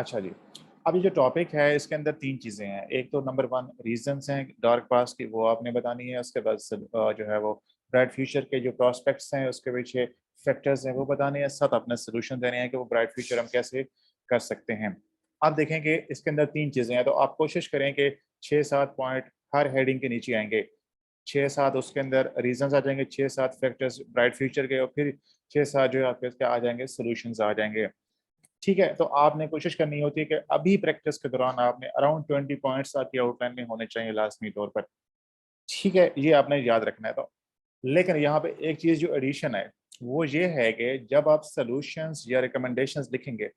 अच्छा जी, अब ये जो टॉपिक है इसके अंदर तीन चीज़ें हैं। एक तो नंबर वन रीजंस हैं डार्क पास्ट की, वो आपने बतानी है। उसके बाद जो है वो ब्राइट फ्यूचर के जो प्रॉस्पेक्ट्स हैं उसके पीछे फैक्टर्स हैं वो बताने हैं, साथ अपने सोल्यूशन देने हैं कि वो ब्राइट फ्यूचर हम कैसे कर सकते हैं। आप देखें कि इसके अंदर तीन चीज़ें हैं, तो आप कोशिश करें कि 6-7 पॉइंट हर हेडिंग के नीचे आएंगे। 6-7 उसके अंदर रीजंस आ जाएंगे, 6-7 फैक्टर्स ब्राइट फ्यूचर के, और फिर 6-7 जो है आपके इसके आ जाएंगे सोल्यूशंस आ जाएंगे। ठीक है, तो आपने कोशिश करनी होती है कि अभी प्रैक्टिस के दौरान आपने अराउंड 20 पॉइंट्स आपकी आउटलाइन में होने चाहिए लाजमी तौर पर। ठीक है, ये आपने याद रखना है। तो लेकिन यहाँ पे एक चीज जो एडिशन है वो ये है कि जब आप सॉल्यूशंस या रिकमेंडेशंस लिखेंगे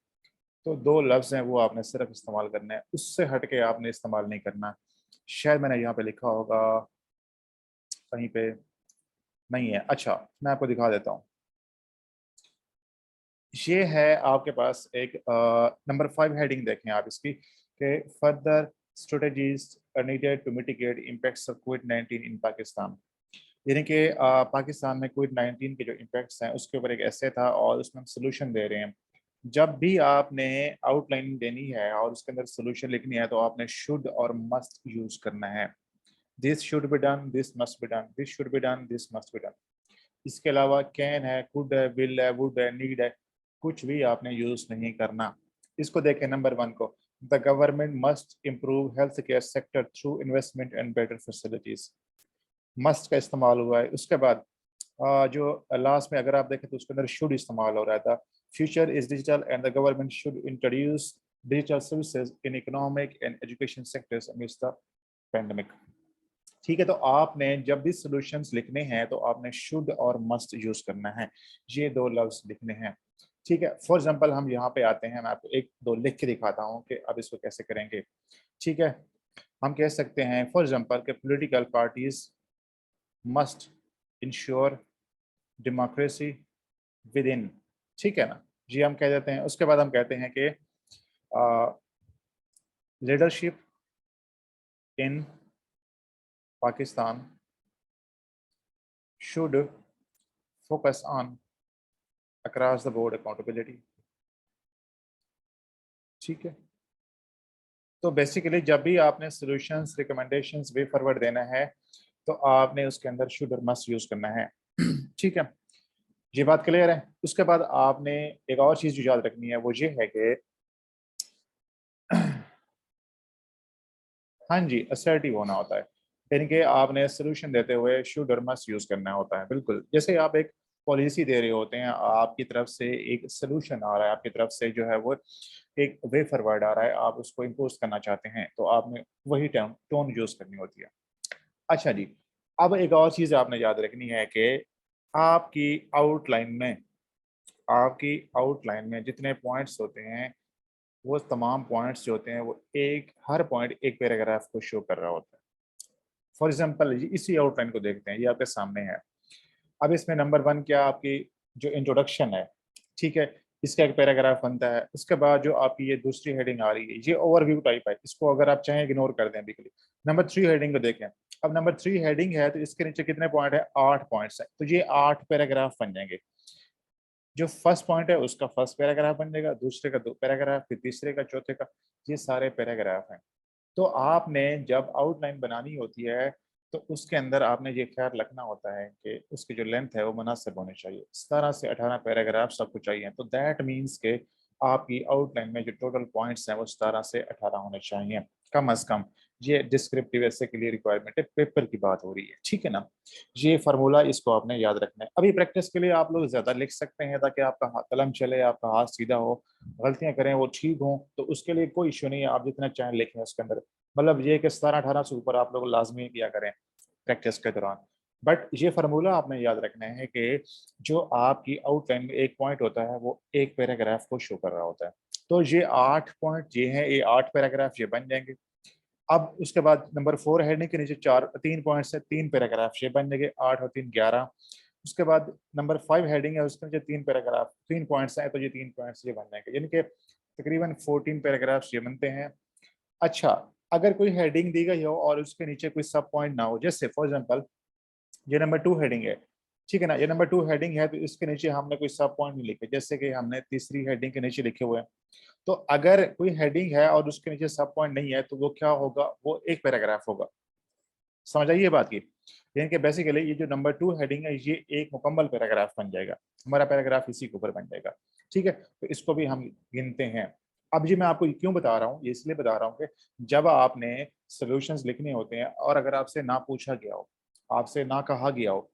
तो दो लफ्ज हैं वो आपने सिर्फ इस्तेमाल करना है, उससे हट के आपने इस्तेमाल नहीं करना। शायद मैंने यहाँ पे लिखा होगा, कहीं पे नहीं है। अच्छा, मैं आपको दिखा देता हूँ। ये है आपके पास एक नंबर 5 हेडिंग देखें आप इसकी, कि further strategies needed to mitigate impacts of कोविड-19 इन पाकिस्तान। यानी कि पाकिस्तान में कोविड-19 के जो इम्पैक्ट्स हैं उसके ऊपर एक ऐसे था और उसमें हम सोल्यूशन दे रहे हैं। जब भी आपने आउटलाइन देनी है और उसके अंदर सोल्यूशन लिखनी है तो आपने शुड और मस्ट यूज करना है। This should be done, this must be done, this should be done, this must be done. इसके अलावा कैन है, कुड है, विल है, वुड है, नीड है, कुछ भी आपने यूज नहीं करना। इसको देखें नंबर 1 को, the government must improve health care sector through investment and better facilities. Must का इस्तेमाल हुआ है। उसके बाद जो लास्ट में अगर आप देखें तो उसके अंदर शुड इस्तेमाल हो रहा था। Future is digital and the government should introduce digital services in economic and education sectors amidst the pandemic. ठीक है, तो आपने जब भी सॉल्यूशंस लिखने हैं तो आपने शुड और मस्ट यूज करना है, ये दो लफ्ज लिखने हैं। ठीक है, फॉर एग्जांपल हम यहाँ पे आते हैं, मैं आपको एक दो लिख के दिखाता हूँ कि अब इसको कैसे करेंगे। ठीक है, हम कह सकते हैं फॉर एग्जांपल कि political parties must ensure democracy with in. ठीक है ना जी, हम कह देते हैं। उसके बाद हम कहते हैं कि leadership in Pakistan should focus on across the board accountability. ठीक है, तो बेसिकली जब भी आपने सॉल्यूशंस रिकमेंडेशंस वे फॉरवर्ड देना है तो आपने उसके अंदर शुड और मस्ट यूज करना है। ठीक है, ये बात क्लियर है। उसके बाद आपने एक और चीज जो याद रखनी है वो ये है कि हाँ जी, असर्टिव होना होता है। यानी कि आपने सोल्यूशन देते हुए शुड और मस्ट यूज करना होता है। बिल्कुल जैसे आप एक पॉलिसी दे रहे होते हैं, आपकी तरफ से एक सोल्यूशन आ रहा है, आपकी तरफ से जो है वो एक वे फॉरवर्ड आ रहा है, आप उसको इम्पोज करना चाहते हैं तो आपने वही टोन टोन यूज करनी होती है। अच्छा जी, अब एक और चीज आपने याद रखनी है कि आपकी आउटलाइन में आपकी आउटलाइन में जितने पॉइंट्स होते हैं वो तमाम पॉइंट्स जो होते हैं वो एक हर पॉइंट एक पैराग्राफ को शो कर रहा होता है। फॉर एग्जाम्पल इसी आउटलाइन को देखते हैं, ये आपके सामने है। अब इसमें नंबर 1 क्या आपकी जो इंट्रोडक्शन है, ठीक है, इसका एक पैराग्राफ बनता है। उसके बाद जो आपकी ये दूसरी हेडिंग आ रही है ये ओवरव्यू टाइप है, इसको अगर आप चाहें इग्नोर कर दें बिल्कुल। नंबर 3 हेडिंग को देखें। अब नंबर 3 हेडिंग है तो इसके नीचे कितने पॉइंट है, 8 पॉइंट्स है, तो ये 8 पैराग्राफ बन जाएंगे। जो फर्स्ट पॉइंट है उसका फर्स्ट पैराग्राफ बन जाएगा, दूसरे का 2 पैराग्राफ, फिर तीसरे का, चौथे का, ये सारे पैराग्राफ हैं। तो आपने जब आउटलाइन बनानी होती है तो उसके अंदर आपने ये ख्याल रखना होता है कि उसकी जो लेंथ है वो मुनासिब होनी चाहिए। 17 से 18 पैराग्राफ सबको चाहिए, तो दैट मीन्स के आपकी आउटलाइन में जो टोटल पॉइंट्स हैं वो 17 से 18 होने चाहिए कम अज कम। ये डिस्क्रिप्टिव ऐसे के लिए रिक्वायरमेंट है, पेपर की बात हो रही है। ठीक है ना, ये फार्मूला इसको आपने याद रखना है। अभी प्रैक्टिस के लिए आप लोग ज्यादा लिख सकते हैं ताकि आपका कलम चले, आपका हाथ सीधा हो, गलतियां करें वो ठीक हो, तो उसके लिए कोई इश्यू नहीं है, आप जितना चाहें लिखें उसके अंदर। मतलब ये कि 17-18 से ऊपर आप लोग लाजमी किया करें प्रैक्टिस के दौरान। बट ये फार्मूला आपने याद रखना है कि जो आपकी आउटलाइन में एक पॉइंट होता है वो एक पैराग्राफ को शो कर रहा होता है। तो ये 8 पॉइंट ये हैं, ये 8 पैराग्राफ ये बन जाएंगे। अब उसके बाद नंबर 4 हेडिंग के नीचे 3 पॉइंट्स है, 3 पैराग्राफ ये बन जाएंगे, 8 और 3 11। उसके बाद नंबर 5 हेडिंग है, उसके नीचे 3 पैराग्राफ, 3 पॉइंट्स हैं, तो ये 3 पॉइंट्स ये बन जाएंगे, यानी कि तकरीबन 14 पैराग्राफ्स ये बनते हैं। अच्छा, अगर कोई हेडिंग दी गई हो और उसके नीचे कोई सब पॉइंट ना हो, जैसे फॉर एग्जांपल ये नंबर 2 हेडिंग है, ठीक है ना। ये नंबर 2 हेडिंग है, तो इसके नीचे हमने कोई सब पॉइंट नहीं लिखे, जैसे कि हमने तीसरी हेडिंग के नीचे लिखे हुए हैं। तो अगर कोई हेडिंग है और उसके नीचे सब पॉइंट नहीं है तो वो क्या होगा, वो एक पैराग्राफ होगा। समझ आइए बात की, यानी कि बेसिकली ये जो नंबर 2 हेडिंग है ये एक मुकम्मल पैराग्राफ बन जाएगा, हमारा पैराग्राफ इसी के ऊपर बन जाएगा। ठीक है, तो इसको भी हम गिनते हैं। अब जी मैं आपको क्यों बता रहा हूँ, ये इसलिए बता रहा हूँ कि जब आपने सोल्यूशंस लिखने होते हैं और अगर आपसे ना पूछा गया हो, आपसे ना कहा गया हो,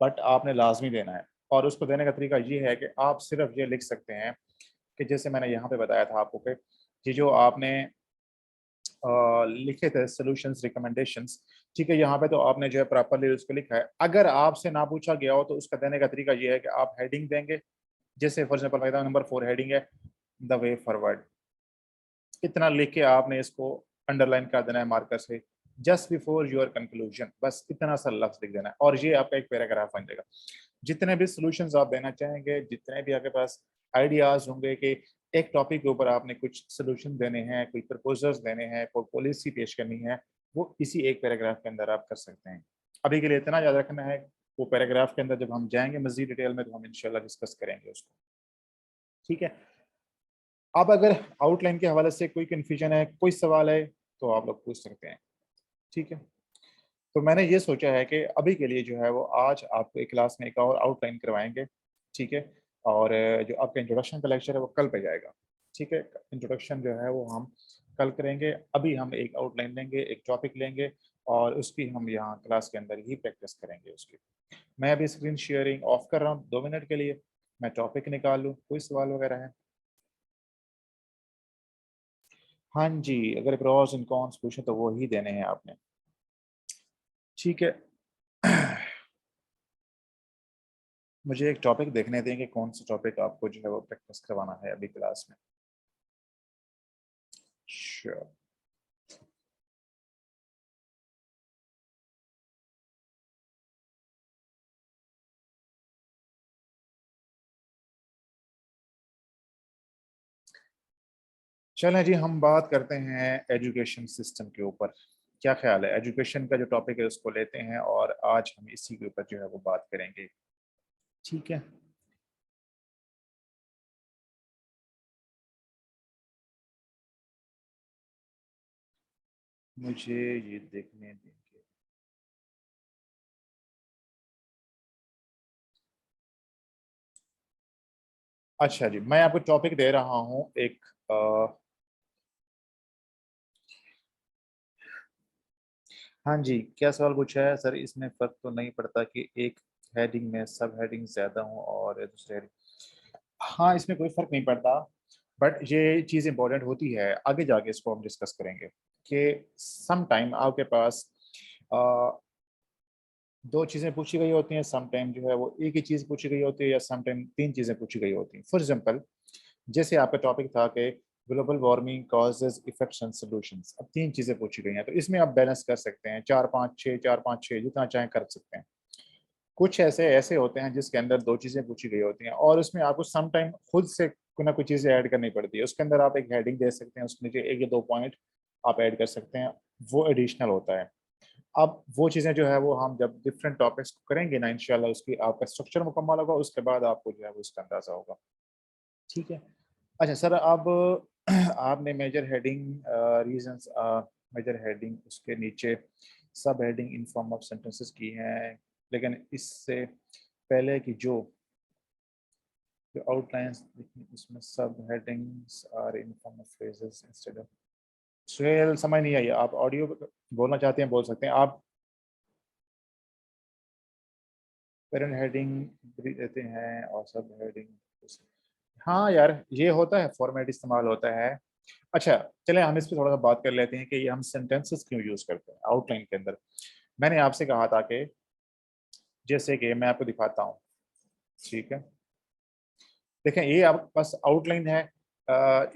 बट आपने लाजमी देना है। और उसको देने का तरीका ये है कि आप सिर्फ ये लिख सकते हैं कि जैसे मैंने यहाँ पे बताया था आपको कि ये जो आपने लिखे थे सॉल्यूशंस रिकमेंडेशंस, ठीक है, यहाँ पे तो आपने जो है प्रॉपर्ली उसको लिखा है। अगर आपसे ना पूछा गया हो तो उसका देने का तरीका ये है कि आप हेडिंग देंगे। जैसे फॉर एग्जाम्पल नंबर 4 हेडिंग है द वे फॉरवर्ड, इतना लिख के आपने इसको अंडरलाइन कर देना है मार्कर से, जस्ट बिफोर योर कंक्लूजन, बस इतना सा लफ्ज लिख देना है और ये आपका एक पैराग्राफ बन जाएगा। जितने भी सॉल्यूशंस आप देना चाहेंगे, जितने भी आपके पास आइडियाज होंगे कि एक टॉपिक के ऊपर आपने कुछ सॉल्यूशन देने हैं, कोई प्रपोजल्स देने हैं, कोई पॉलिसी पेश करनी है, वो इसी एक पैराग्राफ के अंदर आप कर सकते हैं। अभी के लिए इतना याद रखना है, वो पैराग्राफ के अंदर जब हम जाएंगे मजीद डिटेल में तो हम इंशाल्लाह डिस्कस करेंगे उसको। ठीक है, अब अगर आउटलाइन के हवाले से कोई कन्फ्यूजन है, कोई सवाल है, तो आप लोग पूछ सकते हैं। ठीक है, तो मैंने ये सोचा है कि अभी के लिए जो है वो आज आपको एक क्लास में एक और आउटलाइन करवाएंगे। ठीक है, और जो आपका इंट्रोडक्शन का लेक्चर है वो कल पे जाएगा। ठीक है, इंट्रोडक्शन जो है वो हम कल करेंगे। अभी हम एक आउटलाइन लेंगे, एक टॉपिक लेंगे और उसकी हम यहाँ क्लास के अंदर ही प्रैक्टिस करेंगे उसकी। मैं अभी स्क्रीन शेयरिंग ऑफ कर रहा हूँ 2 मिनट के लिए, मैं टॉपिक निकाल लूँ, कोई सवाल वगैरह है? हाँ जी, अगर प्रोस एंड कॉन्स पूछे तो वो ही देने हैं आपने। ठीक है, मुझे एक टॉपिक देखने दें कि कौन सा टॉपिक आपको जो है वो प्रैक्टिस करवाना है अभी क्लास में। श्योर। चलें जी, हम बात करते हैं एजुकेशन सिस्टम के ऊपर। क्या ख्याल है, एजुकेशन का जो टॉपिक है उसको लेते हैं और आज हम इसी के ऊपर जो है वो बात करेंगे। ठीक है, मुझे ये देखने देंगे। अच्छा जी, मैं आपको टॉपिक दे रहा हूँ एक हाँ जी, क्या सवाल पूछा है सर? इसमें फर्क तो नहीं पड़ता कि एक हेडिंग में सब हेडिंग ज्यादा हो और दूसरे हाँ, इसमें कोई फर्क नहीं पड़ता, बट ये चीज़ इंपॉर्टेंट होती है, आगे जाके इसको हम डिस्कस करेंगे कि सम टाइम आपके पास अ, दो चीज़ें पूछी गई होती हैं, सम टाइम जो है वो एक ही चीज़ पूछी गई होती है या सम टाइम तीन चीज़ें पूछी गई होती हैं। फॉर एग्जांपल, जैसे आपका टॉपिक था कि global warming causes effects and solutions, अब तीन चीज़ें पूछी गई हैं तो इसमें आप बैलेंस कर सकते हैं, 4 5 6 4 5 6 जितना चाहें कर सकते हैं। कुछ ऐसे ऐसे होते हैं जिसके अंदर दो चीजें पूछी गई होती हैं और उसमें आपको सम टाइम खुद से कोई ना कोई चीजें ऐड करनी पड़ती है। उसके अंदर आप एक हेडिंग दे सकते हैं, उसके नीचे एक या दो पॉइंट आप ऐड कर सकते हैं, वो एडिशनल होता है। अब वो चीजें जो है वो हम जब डिफरेंट टॉपिक्स को करेंगे ना इंशाल्लाह, उसकी आपका स्ट्रक्चर मुकम्मल होगा, उसके बाद आपको जो है वो इसका अंदाजा होगा। ठीक है, अच्छा सर, अब आपने major heading reasons, major heading उसके नीचे sub heading in form of sentences की हैं, लेकिन इससे पहले की जो जो आउटलाइंस इसमें sub headings are in form of phrases instead of. Suhail, समझ नहीं आई, आप ऑडियो बोलना चाहते हैं बोल सकते हैं आप। पेरेंट हेडिंग देते हैं और सब हेडिंग, हाँ यार ये होता है, फॉर्मेट इस्तेमाल होता है। अच्छा, चले हम इस पे थोड़ा सा बात कर लेते हैं कि ये हम सेंटेंसेस क्यों यूज करते हैं आउटलाइन के अंदर। मैंने आपसे कहा था कि जैसे कि मैं आपको दिखाता हूँ। ठीक है, देखें ये आपके पास आउटलाइन है।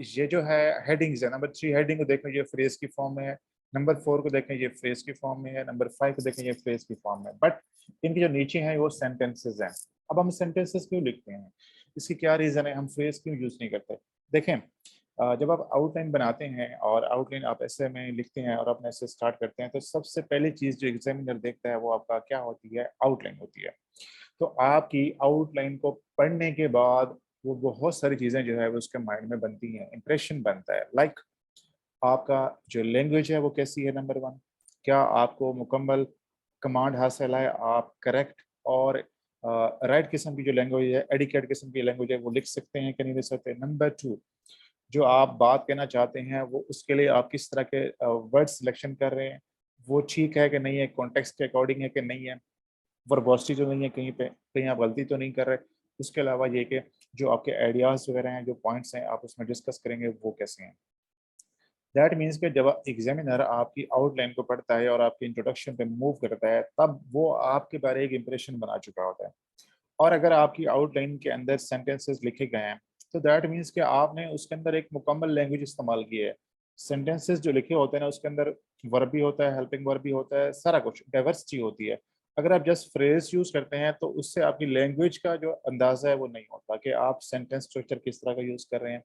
ये जो है हेडिंग्स है, नंबर 3 हेडिंग को देखें ये फ्रेज की फॉर्म में है, नंबर 4 को देखें ये फ्रेज की फॉर्म में है, नंबर 5 को देखें ये फ्रेज की फॉर्म में, बट इनके जो नीचे हैं वो सेंटेंसेस हैं। अब हम सेंटेंसेस क्यों लिखते हैं, इसकी क्या रीज़न है, हम फ्रेज क्यों यूज़ नहीं करते? देखें, जब आप आउटलाइन बनाते हैं और आउटलाइन आप ऐसे में लिखते हैं और अपने ऐसे स्टार्ट करते हैं तो सबसे पहली चीज़ जो एग्जामिनर देखता है वो आपका क्या होती है, आउटलाइन होती है। तो आपकी आउटलाइन को पढ़ने के बाद वो बहुत सारी चीज़ें जो है वो उसके माइंड में बनती हैं, इंप्रेशन बनता है। लाइक आपका जो लैंग्वेज है वो कैसी है, नंबर वन, क्या आपको मुकम्मल कमांड हासिल है, आप करेक्ट और राइट किस्म की जो लैंग्वेज है, एडिकेट किस्म की लैंग्वेज है, वो लिख सकते हैं कि नहीं लिख सकते। नंबर टू, जो आप बात कहना चाहते हैं वो उसके लिए आप किस तरह के वर्ड सिलेक्शन कर रहे हैं, वो ठीक है कि नहीं है, कॉन्टेक्स्ट के अकॉर्डिंग है कि नहीं है, वर्बोसिटी तो नहीं है कहीं पे, कहीं आप गलती तो नहीं कर रहे। उसके अलावा ये कि जो आपके आइडियाज़ वगैरह हैं, जो पॉइंट्स हैं आप उसमें डिस्कस करेंगे वो कैसे हैं। दैट मीन्स कि जब एग्जामिनर आपकी आउटलाइन को पढ़ता है और आपके इंट्रोडक्शन पे मूव करता है, तब वो आपके बारे एक इंप्रेशन बना चुका होता है। और अगर आपकी आउटलाइन के अंदर सेंटेंसेस लिखे गए हैं, तो दैट मीन्स कि आपने उसके अंदर एक मुकम्मल लैंग्वेज इस्तेमाल की है। सेंटेंसेस जो लिखे होते हैं ना, उसके अंदर वर्ब भी होता है, हेल्पिंग वर्ब भी होता है, सारा कुछ डाइवर्सिटी होती है। अगर आप जस्ट फ्रेज यूज करते हैं तो उससे आपकी लैंग्वेज का जो अंदाजा है वो नहीं होता कि आप सेंटेंस स्ट्रक्चर किस तरह का यूज कर रहे हैं,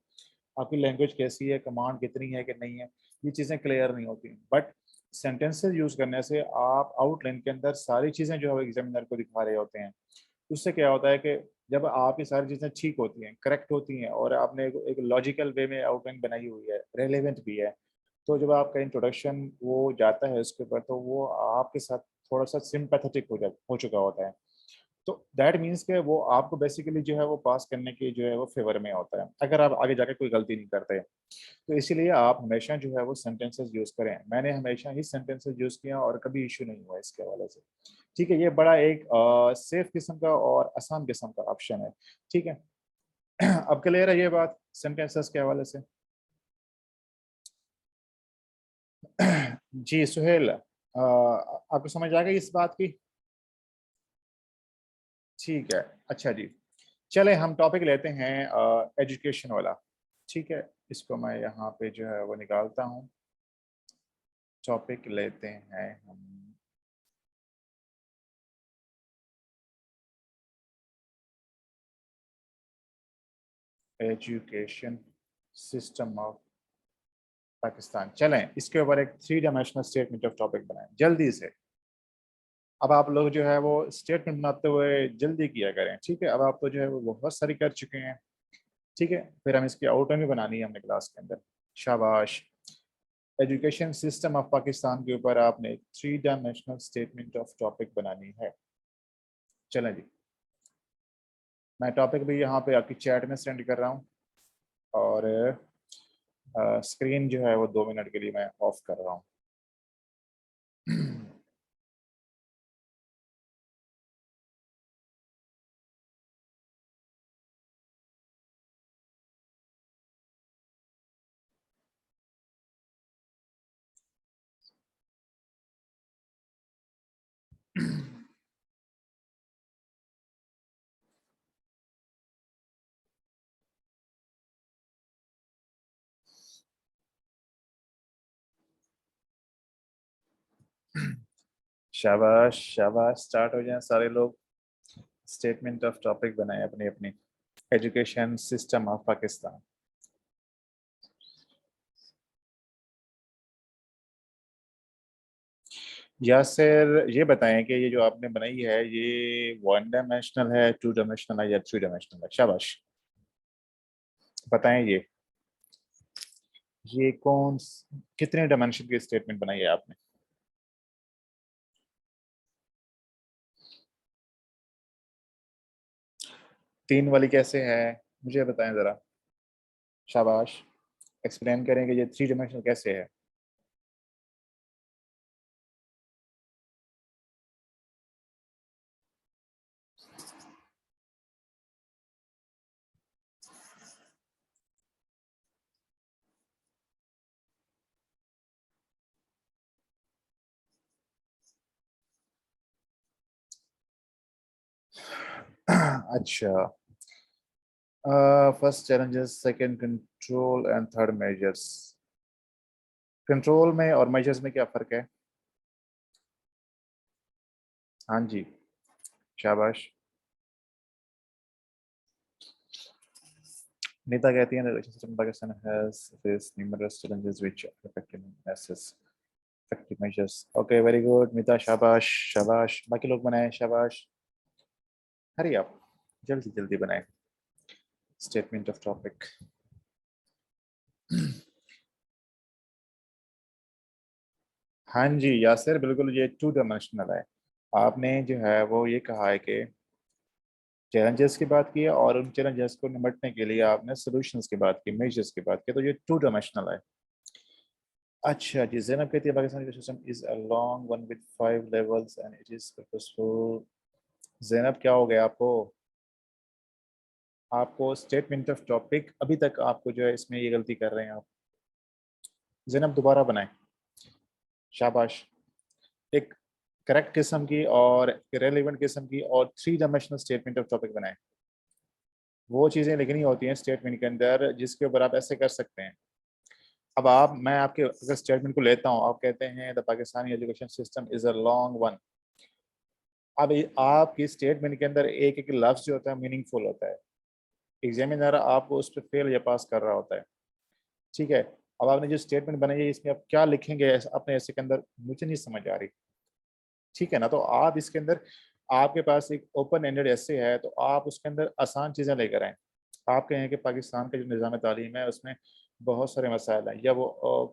आपकी लैंग्वेज कैसी है, कमांड कितनी है कि नहीं है, ये चीज़ें क्लियर नहीं होती। बट सेंटेंसेस यूज करने से आप आउटलाइन के अंदर सारी चीज़ें जो है एग्जामिनर को दिखा रहे होते हैं। उससे क्या होता है कि जब आपकी सारी चीज़ें ठीक होती हैं, करेक्ट होती हैं और आपने एक लॉजिकल वे में आउटलाइन बनाई हुई है, रेलेवेंट भी है, तो जब आपका इंट्रोडक्शन वो जाता है उसके ऊपर, तो वो आपके साथ थोड़ा सा सिंपैथेटिक हो चुका होता है। तो दैट मीन्स के वो आपको बेसिकली जो है वो पास करने की जो है वो फेवर में होता है, अगर आप आगे जाके कोई गलती नहीं करते। तो इसीलिए आप हमेशा जो है वो सेंटेंसेस यूज करें। मैंने हमेशा ही सेंटेंसेस यूज किया और कभी इशू नहीं हुआ इसके हवाले से। ठीक है, ये बड़ा एक सेफ किस्म का और आसान किस्म का ऑप्शन है। ठीक है। अब क्लियर है ये बात सेंटेंसेस के हवाले से। जी सुहेल, आपको समझ आ गई इस बात की? ठीक है। अच्छा जी, चले हम टॉपिक लेते हैं एजुकेशन वाला। ठीक है, इसको मैं यहाँ पे जो है वो निकालता हूँ। टॉपिक लेते हैं हम एजुकेशन सिस्टम ऑफ पाकिस्तान। चलें इसके ऊपर एक three dimensional statement of topic बनाएं जल्दी से। अब आप लोग जो है वो स्टेटमेंट बनाते हुए जल्दी किया करें। ठीक है, अब आप तो जो है वो बहुत सारी कर चुके हैं। ठीक है, फिर हम इसकी आउटलाइन भी बनानी है हमने क्लास के अंदर। शाबाश। एजुकेशन सिस्टम ऑफ पाकिस्तान के ऊपर आपने एक three dimensional statement of topic बनानी है। चलें जी, मैं टॉपिक भी यहाँ पे आपकी चैट में सेंड कर रहा हूँ और स्क्रीन जो है वो 2 मिनट के लिए मैं ऑफ कर रहा हूँ। शाबाश शाबाश, स्टार्ट हो जाए सारे लोग। स्टेटमेंट ऑफ टॉपिक बनाए अपनी अपनी। Education system of Pakistan. Yasir ये बताएं कि ये जो आपने बनाई है ये वन डायमेंशनल है, टू डायमेंशनल है या थ्री डायमेंशनल है? शाबाश, बताएं ये कितने डायमेंशन की स्टेटमेंट बनाई है आपने? तीन वाली कैसे है, मुझे बताएं जरा। शाबाश, एक्सप्लेन करें कि ये थ्री डायमेंशनल कैसे है। अच्छा, first challenges, second control and third measures. Control में और मेजर्स में क्या फ़र्क है? हाँ जी, शाबाश। नीता कहती है education system in Pakistan has faced numerous challenges which are affecting assess effective measures. Okay, very good Nita, शाबाश शाबाश। बाकी लोग बनाए शाबाश। हरी आप जल्दी जल्दी बनाए स्टेटमेंट ऑफ टॉपिक। हाँ जी यासिर, बिल्कुल ये टू डायमेंशनल है। आपने जो है वो ये कहा है कि चैलेंजेस की बात की है और उन चैलेंजेस को निपटने के लिए आपने सॉल्यूशंस की बात की, मेजर्स की बात की, तो ये टू डायमेंशनल है। अच्छा जी, ज़ैनब कहती है Pakistan education system is a long one with 5 levels and it is purposeful. Zainab क्या हो गया आपको? आपको स्टेटमेंट ऑफ टॉपिक अभी तक आपको जो है इसमें ये गलती कर रहे हैं आप। ज़ैनब दोबारा बनाएं, शाबाश। एक करेक्ट किस्म की और रेलिवेंट किस्म की और 3 डायमेंशनल स्टेटमेंट ऑफ टॉपिक बनाएं। वो चीज़ें लिखनी होती हैं स्टेटमेंट के अंदर जिसके ऊपर आप ऐसे कर सकते हैं। अब मैं आपके अगर स्टेटमेंट को लेता हूँ, आप कहते हैं the Pakistani education system is a long one. अब आपकी स्टेटमेंट के अंदर एक एक लफ्ज जो होता है मीनिंगफुल होता है। एग्जामिनर आपको उस पर फेल या पास कर रहा होता है, ठीक है। अब आपने जो स्टेटमेंट बनाई है इसमें आप क्या लिखेंगे अपने ऐसे के अंदर, मुझे नहीं समझ आ रही, ठीक है ना। तो आप इसके अंदर, आपके पास एक ओपन एंडेड ऐसे है तो आप उसके अंदर आसान चीज़ें लेकर आए। आप कहें कि पाकिस्तान का जो निज़ाम तालीम है उसमें बहुत सारे मसाइल हैं या वो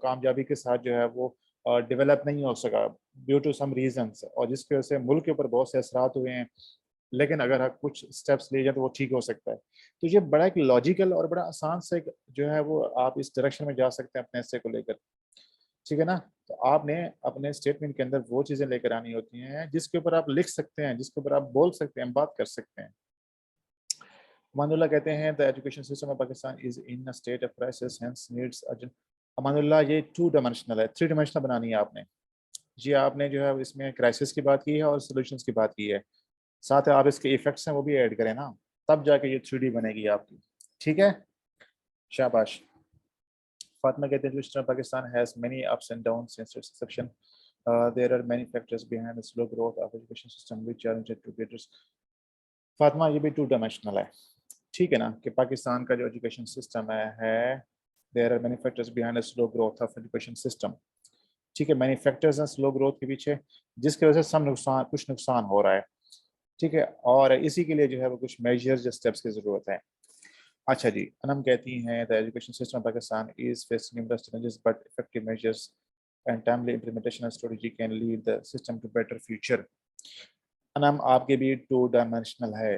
कामयाबी के साथ जो है वो डेवलप नहीं हो सका ड्यू टू सम रीजंस, और जिसकी वजह से मुल्क के ऊपर बहुत से असरात हुए हैं। लेकिन अगर आप कुछ स्टेप्स ले जाए तो वो ठीक हो सकता है। तो ये बड़ा एक लॉजिकल और बड़ा आसान से जो है वो आप इस डायरेक्शन में जा सकते हैं अपने हिस्से को लेकर, ठीक है ना। तो आपने अपने स्टेटमेंट के अंदर वो चीज़ें लेकर आनी होती हैं जिसके ऊपर आप लिख सकते हैं, जिसके ऊपर आप बोल सकते हैं, बात कर सकते हैं। अमानुल्लाह कहते हैं the education system of Pakistan is in a state of crisis hence needs urgent. Amanullah ये टू डायमेंशनल है, 3 डायमेंशनल बनानी है आपने। जी आपने जो है इसमें क्राइसिस की बात की है और सॉल्यूशंस की बात की है, साथ है आप इसके इफेक्ट्स हैं वो भी ऐड करें ना, तब जाके ये 3D बनेगी आपकी, ठीक है। शाबाश। फातिमा कहते हैं education Pakistan has many ups and down since its inception. There are many factors behind the slow growth of education system which challenge to getters. Fatima ये भी टू डायमेंशनल है, ठीक है ना, कि पाकिस्तान का जो एजुकेशन सिस्टम है there are many factors behind the slow growth of education system, ठीक है। मैनी फैक्टर्स हैं स्लो ग्रोथ के पीछे जिसकी वजह से सब नुकसान, कुछ नुकसान हो रहा है, ठीक है। और इसी के लिए जो है वो कुछ मेजर्स या स्टेप्स की जरूरत है। अच्छा जी, अनम कहती हैं the education system of Pakistan is facing numerous challenges but effective measures and timely implementation of strategy can lead the system to better future. Anam आपके भी टू डायमेंशनल है,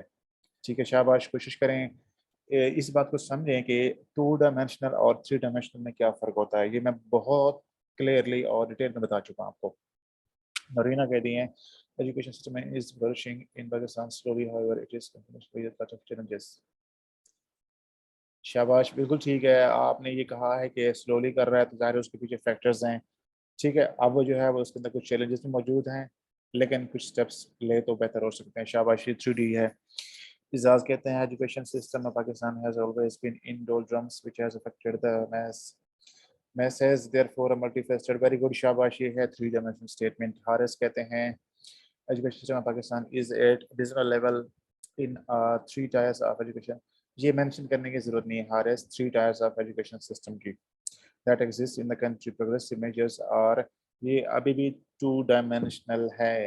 ठीक है, शाबाश। कोशिश करें इस बात को समझें कि 2 डायमेंशनल और 3 डायमेंशनल में क्या फ़र्क होता है, ये मैं बहुत क्लियरली और डिटेल में बता चुका हूँ आपको। नरीना कहती हैं education system is flourishing in Pakistan slowly however it is continuously lot of challenges. शाबाश, बिल्कुल ठीक है। आपने ये कहा है कि स्लोली कर रहा है तो ज़ाहिर है उसके पीछे फैक्टर्स हैं, ठीक है। अब वो जो है वो उसके अंदर कुछ चैलेंजेस भी मौजूद हैं लेकिन कुछ स्टेप्स ले तो बेहतर हो सकते हैं। शाबाशी 3D है। इजाज कहते हैं education system of Pakistan has always been in doldrums which has affected the mass has therefore a multifaceted, very good, शाबाश, ये है 3 डायमेंशनल स्टेटमेंट। हारिस कहते हैं education system of Pakistan is at divisional level in 3 tiers of education. ये mention करने की जरूरत नहीं है Haris, 3 tiers of education system की that exist in the country, progressive measures और ये अभी भी 2 डायमेंशनल है।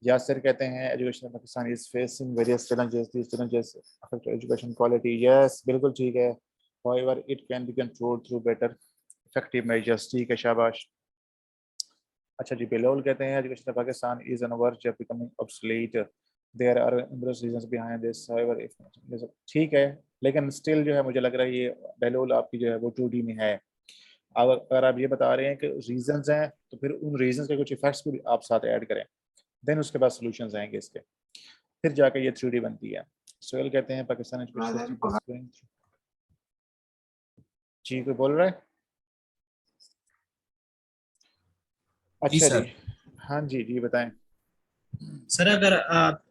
यासिर कहते हैं education Pakistan is facing various challenges, these challenges affect education quality. Yes, बिल्कुल ठीक है। however it can be controlled through better effective measures, ठीक है, शाबाश। अच्छा जी, बेलोल कहते हैं education Pakistan is on verge of becoming obsolete, there are numerous reasons behind this, however if ठीक है, लेकिन स्टिल जो है मुझे लग रहा है ये बेलोल आपकी जो है वो 2D में है। अब अगर आप ये बता रहे हैं कि रीजंस हैं तो फिर उन रीजंस के कुछ इफेक्ट्स भी आप साथ ऐड करें, देन उसके बाद सॉल्यूशंस आएंगे इसके, फिर जाके ये 3D बनती है। सोहेल कहते हैं पाकिस्तान एजुकेशन सिस्टम जी, कोई बोल रहा है? जी अच्छा जी, सर। हाँ जी जी बताएं। सर अगर आप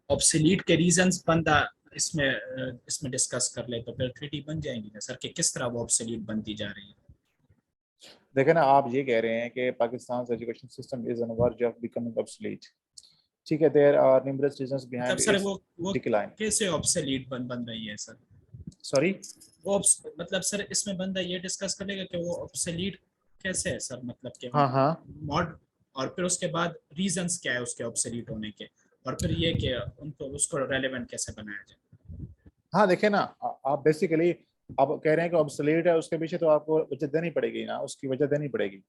ऑब्सोलीट के रीजंस बंदा इसमें डिस्कस कर ले तो फिर 3D बन जाएंगी ना सर, कि किस तरह वो ऑब्सोलीट बनती जा रही है। देखें ना, आप ये कह रहे हैं कि Pakistan education system is on verge of becoming obsolete, ठीक है। देयर आर न्यूमरस रीजंस मतलब बिहाइंड सर इट्स वो डिक्लाइन। कैसे ऑब्सोलीट बन रही है सर? सॉरी? मतलब सर इसमें बंदा ये डिस्कस करेगा कि वो ऑब्सोलीट कैसे है सर, मतलब कि हाँ हाँ, मॉड, और फिर उसके बाद रीजंस क्या है उसके ऑब्सोलीट होने के, और फिर ये कि उनको उसको रेलेवेंट कैसे बनाया जाए। हाँ देखे ना, आप बेसिकली आप कह रहे हैं कि ऑब्सोलीट है, उसके पीछे तो आपको वजह देनी पड़ेगी ना, उसकी वजह देनी पड़ेगी।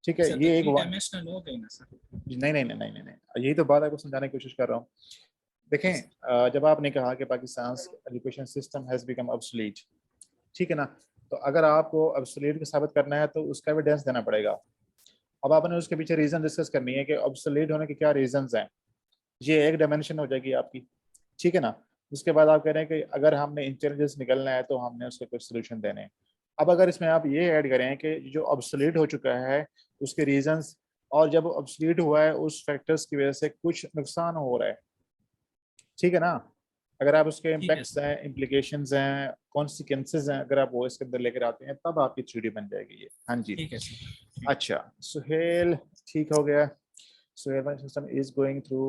ठीक है, सर तो ये एक थ्री डायमेंशनल हो गई ना सर। नहीं नहीं नहीं नहीं नहीं नहीं, यही तो बात आपको समझाने की कोशिश कर रहा हूँ। देखें, यस। जब आपने कहा कि Pakistan education system has become obsolete, ठीक है ना, तो अगर आपको ऑब्सोलीट को साबित करना है तो उसका एविडेंस देना पड़ेगा। अब आपने उसके पीछे रीजन डिस्कस करनी है कि ऑब्सोलीट होने के क्या रीजंस हैं। ये एक डायमेंशन हो जाएगी आपकी, ठीक है ना। उसके बाद आप कह रहे हैं कि अगर हमने इंटेलिजेंस निकलना है तो हमने उसके कुछ सोल्यूशन देने हैं। अब अगर इसमें आप ये ऐड करें कि जो ऑब्सोलीट हो चुका है उसके रीजंस, और जब ऑब्सोलीट हुआ है उस फैक्टर्स की वजह से कुछ नुकसान हो रहा है, ठीक है ना। अगर आप उसके ठीक है इम्पैक्ट्स सर। हैं, इम्प्लीकेशंस हैं, कॉन्सिक्वेंसेज हैं, अगर आप वो इसके अंदर लेकर आते हैं तब आपकी थ्योरी बन जाएगी ये। हाँ जी। ठीक है सर। ठीक। अच्छा सुहेल, ठीक हो गया। Suhail system is going through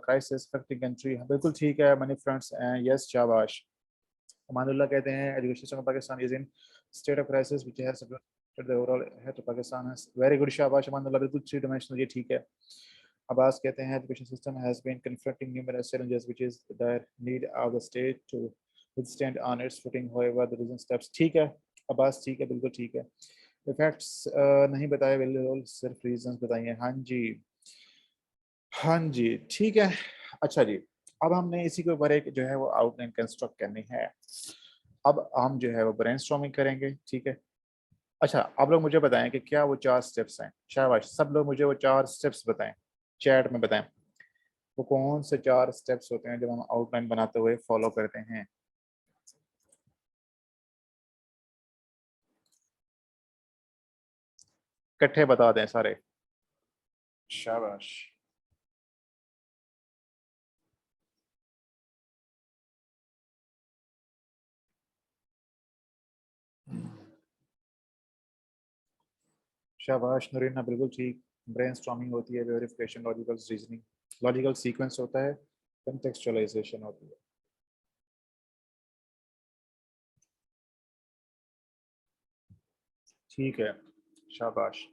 crisis affecting country, बिल्कुल ठीक है। मनी फ्रंट्स एंड यस शाबाश। अमानुल्लाह कहते हैं education system of Pakistan is in state of crisis which has affected the overall health of Pakistan has very good शाबाश अमानुल्लाह, बिल्कुल थ्री डायमेंशनल, ये ठीक है। अब्बास कहते हैं education system has been confronting numerous challenges which is the need of the state to withstand on its footing however the recent steps, ठीक है अब्बास, ठीक है, बिल्कुल ठीक है। इफेक्ट्स नहीं बताए, बिल्कुल सिर्फ रीजंस बताइए। हाँ जी, हाँ जी, ठीक है। अच्छा जी, अब हमने इसी के ऊपर एक जो है वो आउटलाइन कंस्ट्रक्ट करनी है। अब हम जो है वो ब्रेनस्टॉर्मिंग करेंगे, ठीक है। अच्छा, आप लोग मुझे बताएं कि क्या वो 4 स्टेप्स हैं। शाबाश, सब लोग मुझे वो 4 स्टेप्स बताएं, चैट में बताएं। वो कौन से 4 स्टेप्स होते हैं जब हम आउटलाइन बनाते हुए फॉलो करते हैं। इकट्ठे बता दें सारे। शाबाश। शाबाश नरीना, बिल्कुल ठीक। ब्रेनस्टॉर्मिंग होती है, verification, logical reasoning, logical sequence होता है, कंटेक्चुअलाइजेशन होती है। ठीक है, शाबाश,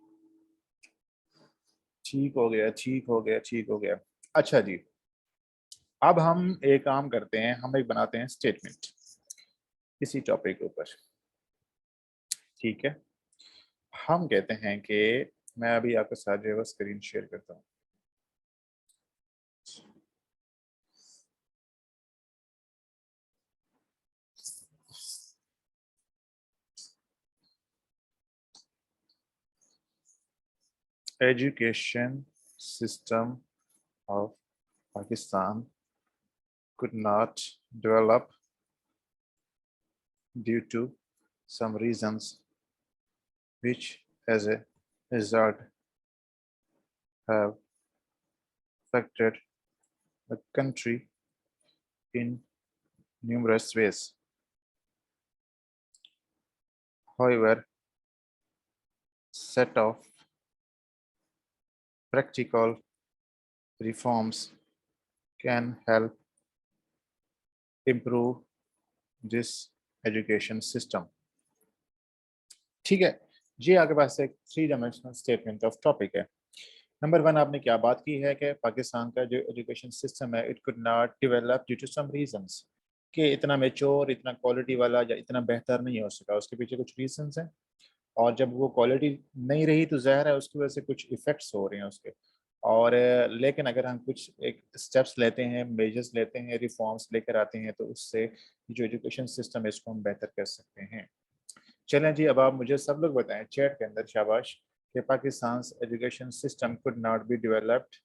ठीक हो गया, ठीक हो गया, ठीक हो गया। अच्छा जी, अब हम एक काम करते हैं, हम एक बनाते हैं स्टेटमेंट इसी टॉपिक के ऊपर, ठीक है। हम कहते हैं कि मैं अभी आपके साथ जो है स्क्रीन शेयर करता हूँ। Education system of Pakistan could not develop due to some reasons which as a result have affected the country in numerous ways. However, set of practical reforms can help improve this education system. ठीक है, ये आपके पास एक 3 dimensional statement of topic है। Number 1 आपने क्या बात की है कि पाकिस्तान का जो एजुकेशन सिस्टम है it could not develop due to some reasons, कि इतना मेच्योर, इतना क्वालिटी वाला या इतना बेहतर नहीं हो सका, उसके पीछे कुछ रीजंस हैं। और जब वो क्वालिटी नहीं रही तो ज़ाहिर है उसकी वजह से कुछ इफ़ेक्ट्स हो रहे हैं उसके। और लेकिन अगर हम कुछ एक स्टेप्स लेते हैं, मेजर्स लेते हैं, रिफॉर्म्स लेकर आते हैं तो उससे जो एजुकेशन सिस्टम है इसको हम बेहतर कर सकते हैं। चलें जी, अब आप मुझे सब लोग बताएं चैट के अंदर, शाबाश, कि Pakistan education system could not be developed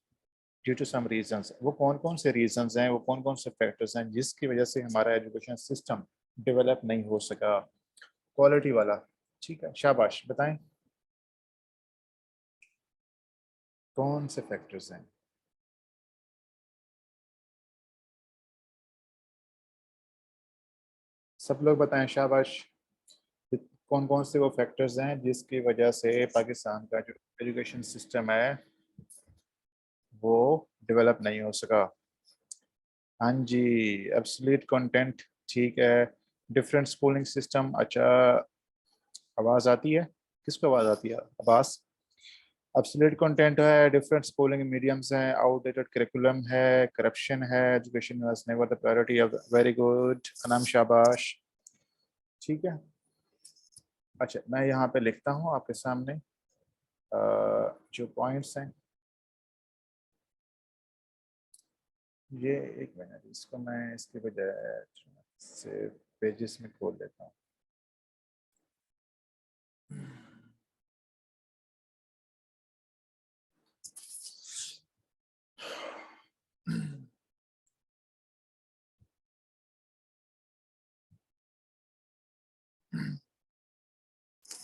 due to some reasons. वो कौन कौन से रीजंस हैं, वो कौन कौन से फैक्टर्स हैं जिसकी वजह से हमारा एजुकेशन सिस्टम डेवलप नहीं हो सका, क्वालिटी वाला। ठीक है, शाबाश बताएं कौन से फैक्टर्स हैं। सब लोग बताएं, शाबाश। कौन कौन से वो फैक्टर्स हैं जिसकी वजह से पाकिस्तान का जो एजुकेशन सिस्टम है वो डेवलप नहीं हो सका। हाँ जी, एब्सोल्यूट कंटेंट, ठीक है। डिफरेंट स्कूलिंग सिस्टम, अच्छा। आवाज़ आती है, किसको आवाज़ आती है? अब्बास, ऑब्सोलीट कंटेंट है, डिफरेंट स्कूलिंग मीडियम्स हैं, आउटडेटेड करिकुलम है, करप्शन है, education was never the priority of, very good Anam, शाबाश। ठीक है, अच्छा मैं यहाँ पे लिखता हूँ आपके सामने जो पॉइंट्स हैं। ये एक मिनट, इसको मैं इसके बजाय से पेजेस में खोल देता हूँ।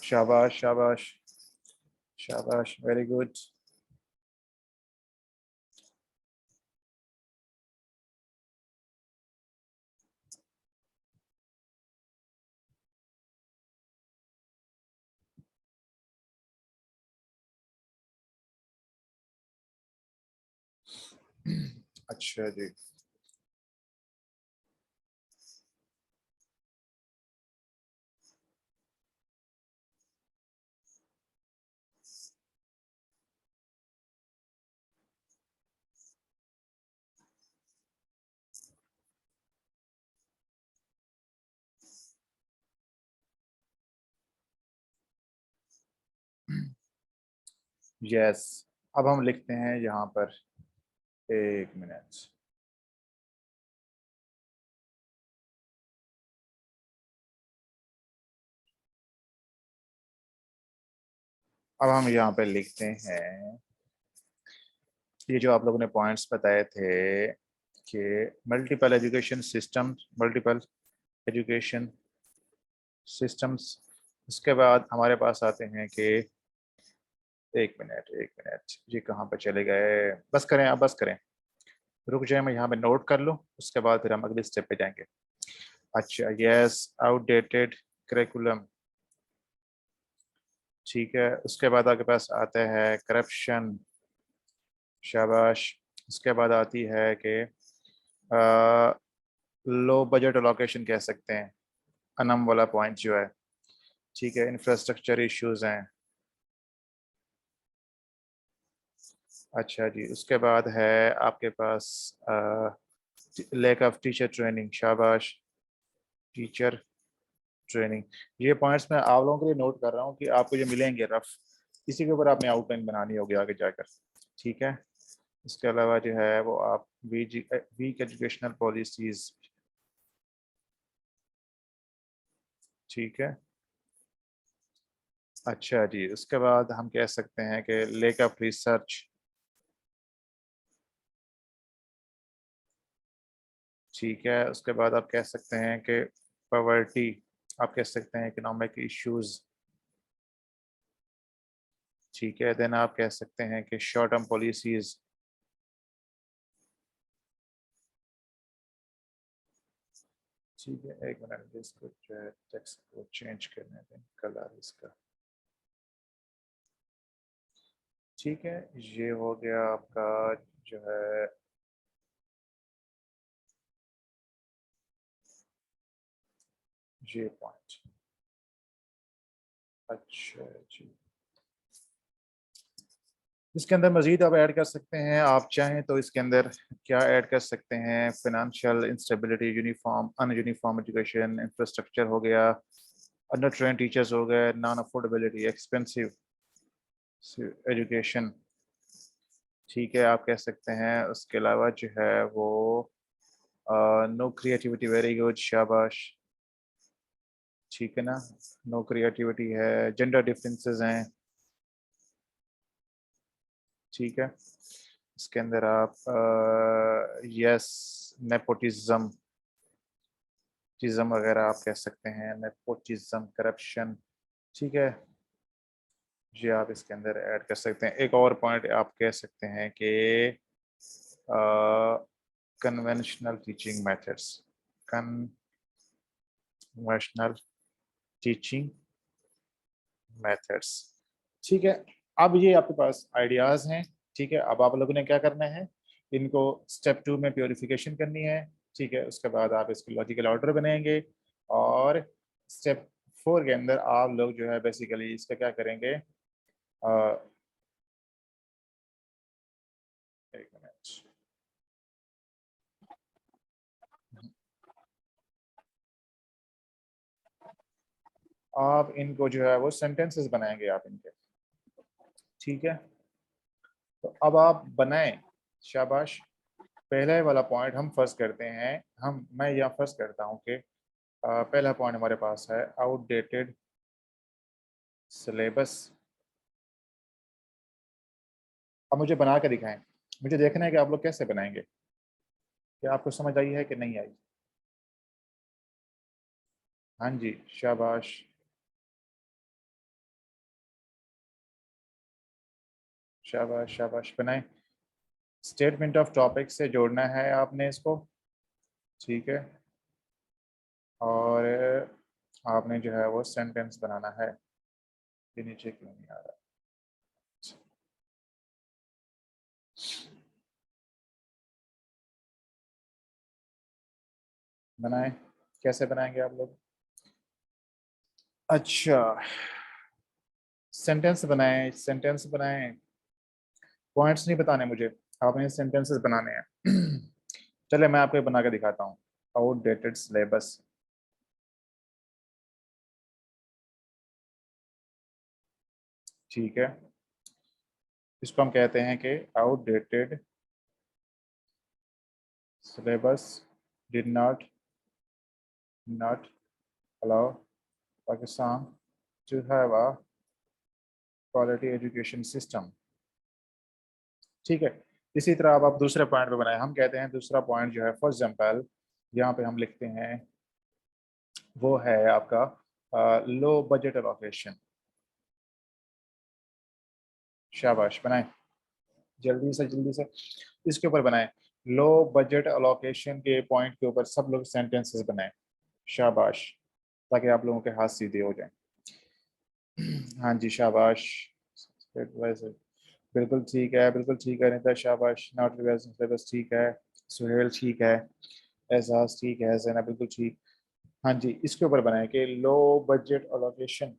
शाबाश शाबाश शाबाश, वेरी गुड। अच्छा जी, यस। अब हम लिखते हैं यहाँ पर, एक मिनट, अब हम यहाँ पे लिखते हैं ये जो आप लोगों ने पॉइंट्स बताए थे कि multiple education system, multiple education systems. उसके बाद हमारे पास आते हैं कि एक मिनट एक मिनट, ये कहाँ पे चले गए, बस करें आप बस करें, रुक जाए, मैं यहाँ पे नोट कर लूँ, उसके बाद फिर हम अगले स्टेप पे जाएंगे। अच्छा, यस, आउटडेटेड करिकुलम, ठीक है। उसके बाद आपके पास आता है करप्शन, शाबाश। उसके बाद आती है कि लो बजट अलोकेशन कह सकते हैं, अनम वाला पॉइंट जो है, ठीक है। इंफ्रास्ट्रक्चर इश्यूज हैं, अच्छा जी। उसके बाद है आपके पास लैक ऑफ टीचर ट्रेनिंग, शाबाश, टीचर ट्रेनिंग। ये पॉइंट्स मैं आप लोगों के लिए नोट कर रहा हूँ कि आपको जो मिलेंगे रफ, इसी के ऊपर आपने आउटलाइन बनानी होगी आगे जाकर, ठीक है। इसके अलावा जो है वो आप वीक एजुकेशनल पॉलिसीज, ठीक है। अच्छा जी, उसके बाद हम कह सकते हैं कि लेक ऑफ रिसर्च, ठीक है। उसके बाद आप कह सकते हैं कि पॉवर्टी, आप कह सकते हैं इकोनॉमिक इश्यूज, ठीक है। देन आप कह सकते हैं कि शॉर्ट टर्म पॉलिसीज, ठीक है। एक मिनट, इसको जो है टेक्स्ट को चेंज करने दें, कलर इसका, ठीक है। ये हो गया आपका जो है ये पॉइंट, अच्छा जी। इसके अंदर मजीद आप ऐड कर सकते हैं, आप चाहें तो इसके अंदर क्या ऐड कर सकते हैं, फाइनेंशियल इंस्टेबिलिटी, यूनिफॉर्म अन यूनिफॉर्म एजुकेशन, इंफ्रास्ट्रक्चर हो गया, अंडर ट्रेन टीचर्स हो गए, नॉन अफोर्डेबिलिटी, एक्सपेंसिव एजुकेशन, ठीक है। आप कह सकते हैं उसके अलावा जो है वो नो क्रिएटिविटी, वेरी गुड, शाबाश, ठीक है ना। नो क्रिएटिविटी है, जेंडर डिफरेंसेस हैं, ठीक है। इसके अंदर आप यस, नेपोटिज्म, टिज्म वगैरह आप कह सकते हैं, नेपोटिज्म, करप्शन, ठीक है। ये आप इसके अंदर ऐड कर सकते हैं। एक और पॉइंट आप कह सकते हैं कि conventional teaching methods, conventional teaching methods, ठीक है। अब ये आपके पास आइडियाज हैं, ठीक है। अब आप लोगों ने क्या करना है, इनको स्टेप 2 में प्योरिफिकेशन करनी है, ठीक है। उसके बाद आप इसको लॉजिकल ऑर्डर बनाएंगे, और स्टेप 4 के अंदर आप लोग जो है बेसिकली इसका क्या करेंगे, आप इनको जो है वो सेंटेंसेस बनाएंगे आप इनके, ठीक है। तो अब आप बनाएं, शाबाश। पहले वाला पॉइंट हम फर्स्ट करते हैं, मैं यहाँ फर्स्ट करता हूँ कि पहला पॉइंट हमारे पास है आउटडेटेड सिलेबस। अब मुझे बना के दिखाएं, मुझे देखना है कि आप लोग कैसे बनाएंगे, क्या आपको समझ आई है कि नहीं आई। हाँ जी, शाबाश। शाबाश शाबाश, बनाएं। स्टेटमेंट ऑफ टॉपिक से जोड़ना है आपने इसको, ठीक है। और आपने जो है वो सेंटेंस बनाना है। ये नीचे क्यों नहीं आ रहा? बनाएं, कैसे बनाएंगे आप लोग? अच्छा, सेंटेंस बनाएं, सेंटेंस बनाएं, पॉइंट्स नहीं बताने मुझे, आपने सेंटेंसेस बनाने हैं। चले मैं आपको बना के दिखाता हूँ। आउटडेटेड सिलेबस, ठीक है। इसको हम कहते हैं कि outdated syllabus did not allow Pakistan to have a quality education system, ठीक है। इसी तरह अब आप दूसरे पॉइंट पे बनाए, हम कहते हैं दूसरा पॉइंट जो है फॉर एग्जाम्पल यहाँ पे हम लिखते हैं वो है आपका लो बजट एलोकेशन। शाबाश, बनाए जल्दी से इसके ऊपर बनाए। लो बजट एलोकेशन के पॉइंट के ऊपर सब लोग सेंटेंसेस बनाए, शाबाश, ताकि आप लोगों के हाथ सीधे हो जाएं। हाँ जी, शाबाश। वैसे बिल्कुल ठीक है, बिल्कुल ठीक है निता, शाबाश। नॉट रिवाइजिंग सिलेबस, ठीक है। सुहेल ठीक है, एहसास ठीक है, जैना बिल्कुल ठीक। हाँ जी, इसके ऊपर बनाए कि लो बजट एलोकेशन।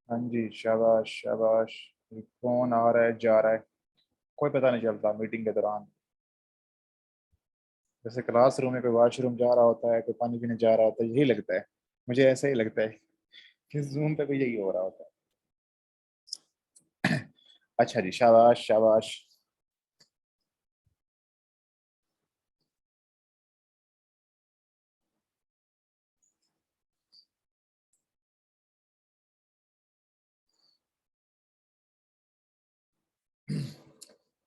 हाँ जी, शाबाश शाबाश। कौन आ रहा है जा रहा है कोई पता नहीं चलता मीटिंग के दौरान। जैसे क्लासरूम में कोई वॉशरूम जा रहा होता है, कोई पानी पीने जा रहा होता है, यही लगता है मुझे, ऐसा ही लगता है कि जूम पे भी यही हो रहा होता है। अच्छा जी, शाबाश शाबाश।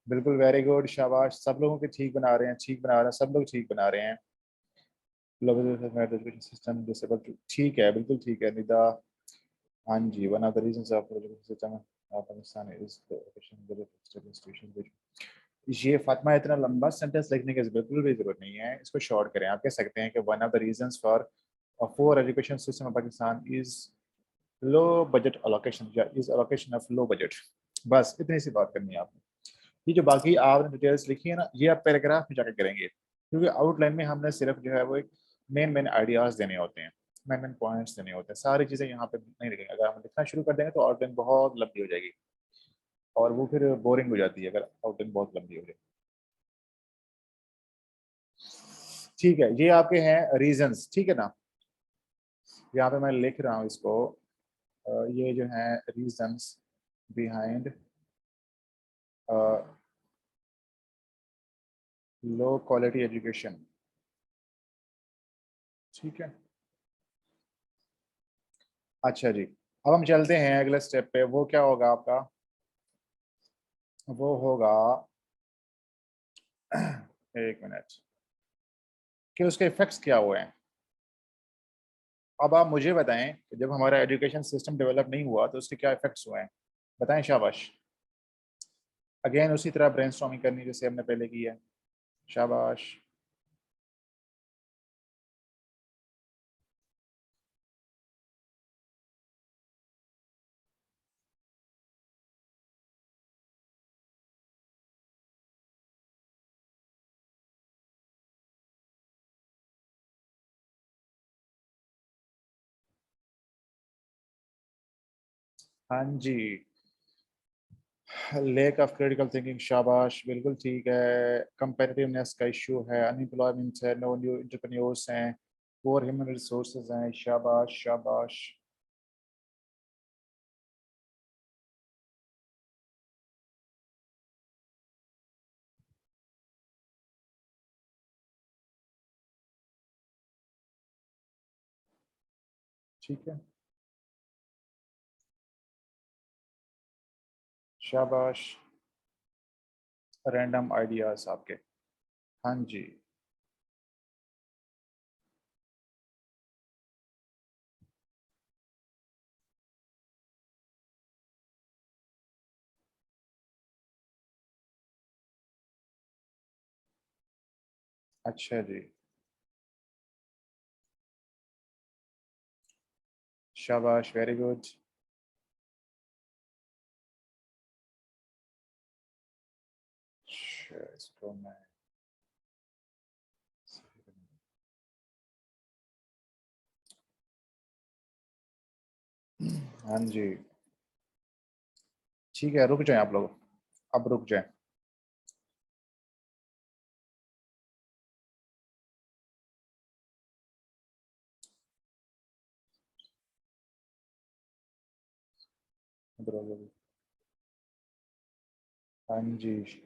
बिल्कुल वेरी गुड, शाबाश। सब लोगों के ठीक बना रहे हैं, ठीक बना रहे हैं, सब लोग ठीक बना रहे हैं। सिस्टम डिसेबल, ठीक है, बिल्कुल ठीक है निदा। हाँ जी, one of the reasons of system Pakistan is situation. ये फातिमा, इतना लंबा सेंटेंस लिखने की बिल्कुल भी जरूरत नहीं है, इसको शॉर्ट करें। आप कह सकते हैं कि one of the reasons for poor education system of Pakistan is low budget allocation, या is allocation of low budget. बस इतनी सी बात करनी है आपने। ये जो बाकी आपने डिटेल्स लिखी है ना, ये आप पैराग्राफ में जाकर करेंगे, क्योंकि आउटलाइन में हमने सिर्फ जो है वो एक मेन आइडियाज देने होते हैं, मेन पॉइंट्स देने होते हैं, सारी चीज़ें यहाँ पे नहीं लिखेंगे। अगर हम लिखना शुरू कर देंगे तो आउटलाइन बहुत लंबी हो जाएगी, और वो फिर बोरिंग हो जाती है अगर आउटलाइन बहुत लंबी हो जाए। ठीक है, ये आपके हैं रीजंस, ठीक है ना। यहाँ पे मैं लिख रहा हूँ इसको, ये जो है reasons behind low quality education, ठीक है। अच्छा जी, अब हम चलते हैं अगले स्टेप पे। वो क्या होगा आपका? वो होगा एक मिनट, कि उसके इफेक्ट्स क्या हुए हैं। अब आप मुझे बताएं कि जब हमारा एजुकेशन सिस्टम डेवलप नहीं हुआ तो उसके क्या इफेक्ट्स हुए हैं, बताएं शाबाश। अगेन उसी तरह ब्रेनस्टॉर्मिंग करनी जैसे हमने पहले की है। शाबाश। हाँ जी, लेक ऑफ क्रिटिकल थिंकिंग, शाबाश, बिल्कुल ठीक है। कंपेटिटिवनेस का इशू है, अनएम्प्लॉयमेंट है, नो न्यू एंटरप्रेन्योर्स हैं, पोर ह्यूमन रिसोर्सेज हैं। शाबाश शाबाश। ठीक है, शाबाश। रैंडम आइडियाज आपके। हाँ जी। अच्छा जी, शाबाश, वेरी गुड। इसको मैं, हाँ जी, ठीक है, रुक जाएं आप लोग, अब रुक जाएं। इधर आ जाओ। हाँ जी,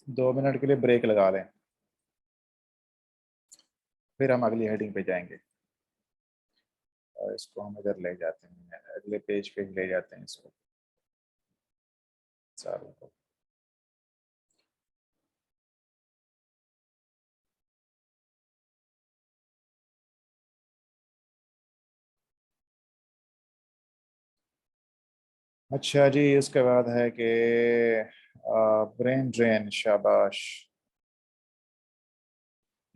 2 मिनट के लिए ब्रेक लगा लें, फिर हम अगली हेडिंग पे जाएंगे। और इसको हम इधर ले जाते हैं, अगले पेज पे ले जाते हैं इसको सारों को। अच्छा जी, इसके बाद है कि ब्रेन ड्रेन, शाबाश।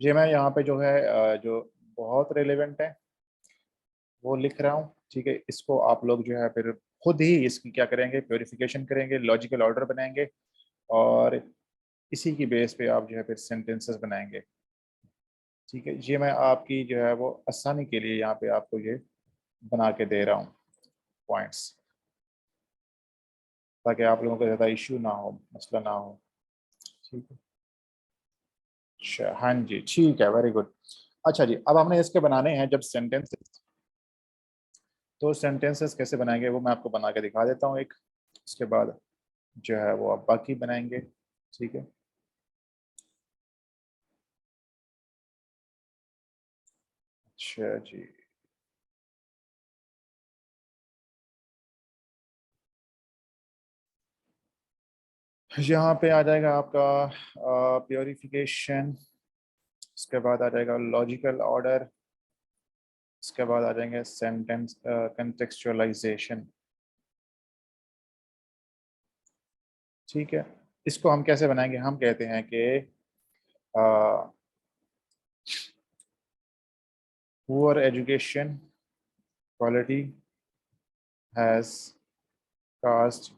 ये मैं यहाँ पे जो है जो बहुत रेलेवेंट है वो लिख रहा हूँ, ठीक है। इसको आप लोग जो है फिर खुद ही इसकी क्या करेंगे, प्योरिफिकेशन करेंगे, लॉजिकल ऑर्डर बनाएंगे, और इसी की बेस पे आप जो है फिर सेंटेंसेस बनाएंगे, ठीक है। ये मैं आपकी जो है वो आसानी के लिए यहाँ पे आपको ये बना के दे रहा हूँ पॉइंट्स, ताकि आप लोगों को ज़्यादा इश्यू ना हो, मसला ना हो, ठीक है। अच्छा, हाँ जी, ठीक है, वेरी गुड। अच्छा जी, अब हमने इसके बनाने हैं जब सेंटेंसेस, तो सेंटेंसेस कैसे बनाएंगे वो मैं आपको बना के दिखा देता हूँ एक, उसके बाद जो है वो आप बाकी बनाएंगे, ठीक है। अच्छा जी, यहाँ पे आ जाएगा आपका प्योरिफिकेशन, उसके बाद आ जाएगा लॉजिकल ऑर्डर, उसके बाद आ जाएंगे सेंटेंस कंटेक्चुअलाइजेशन, ठीक है। इसको हम कैसे बनाएंगे, हम कहते हैं कि poor education quality has cost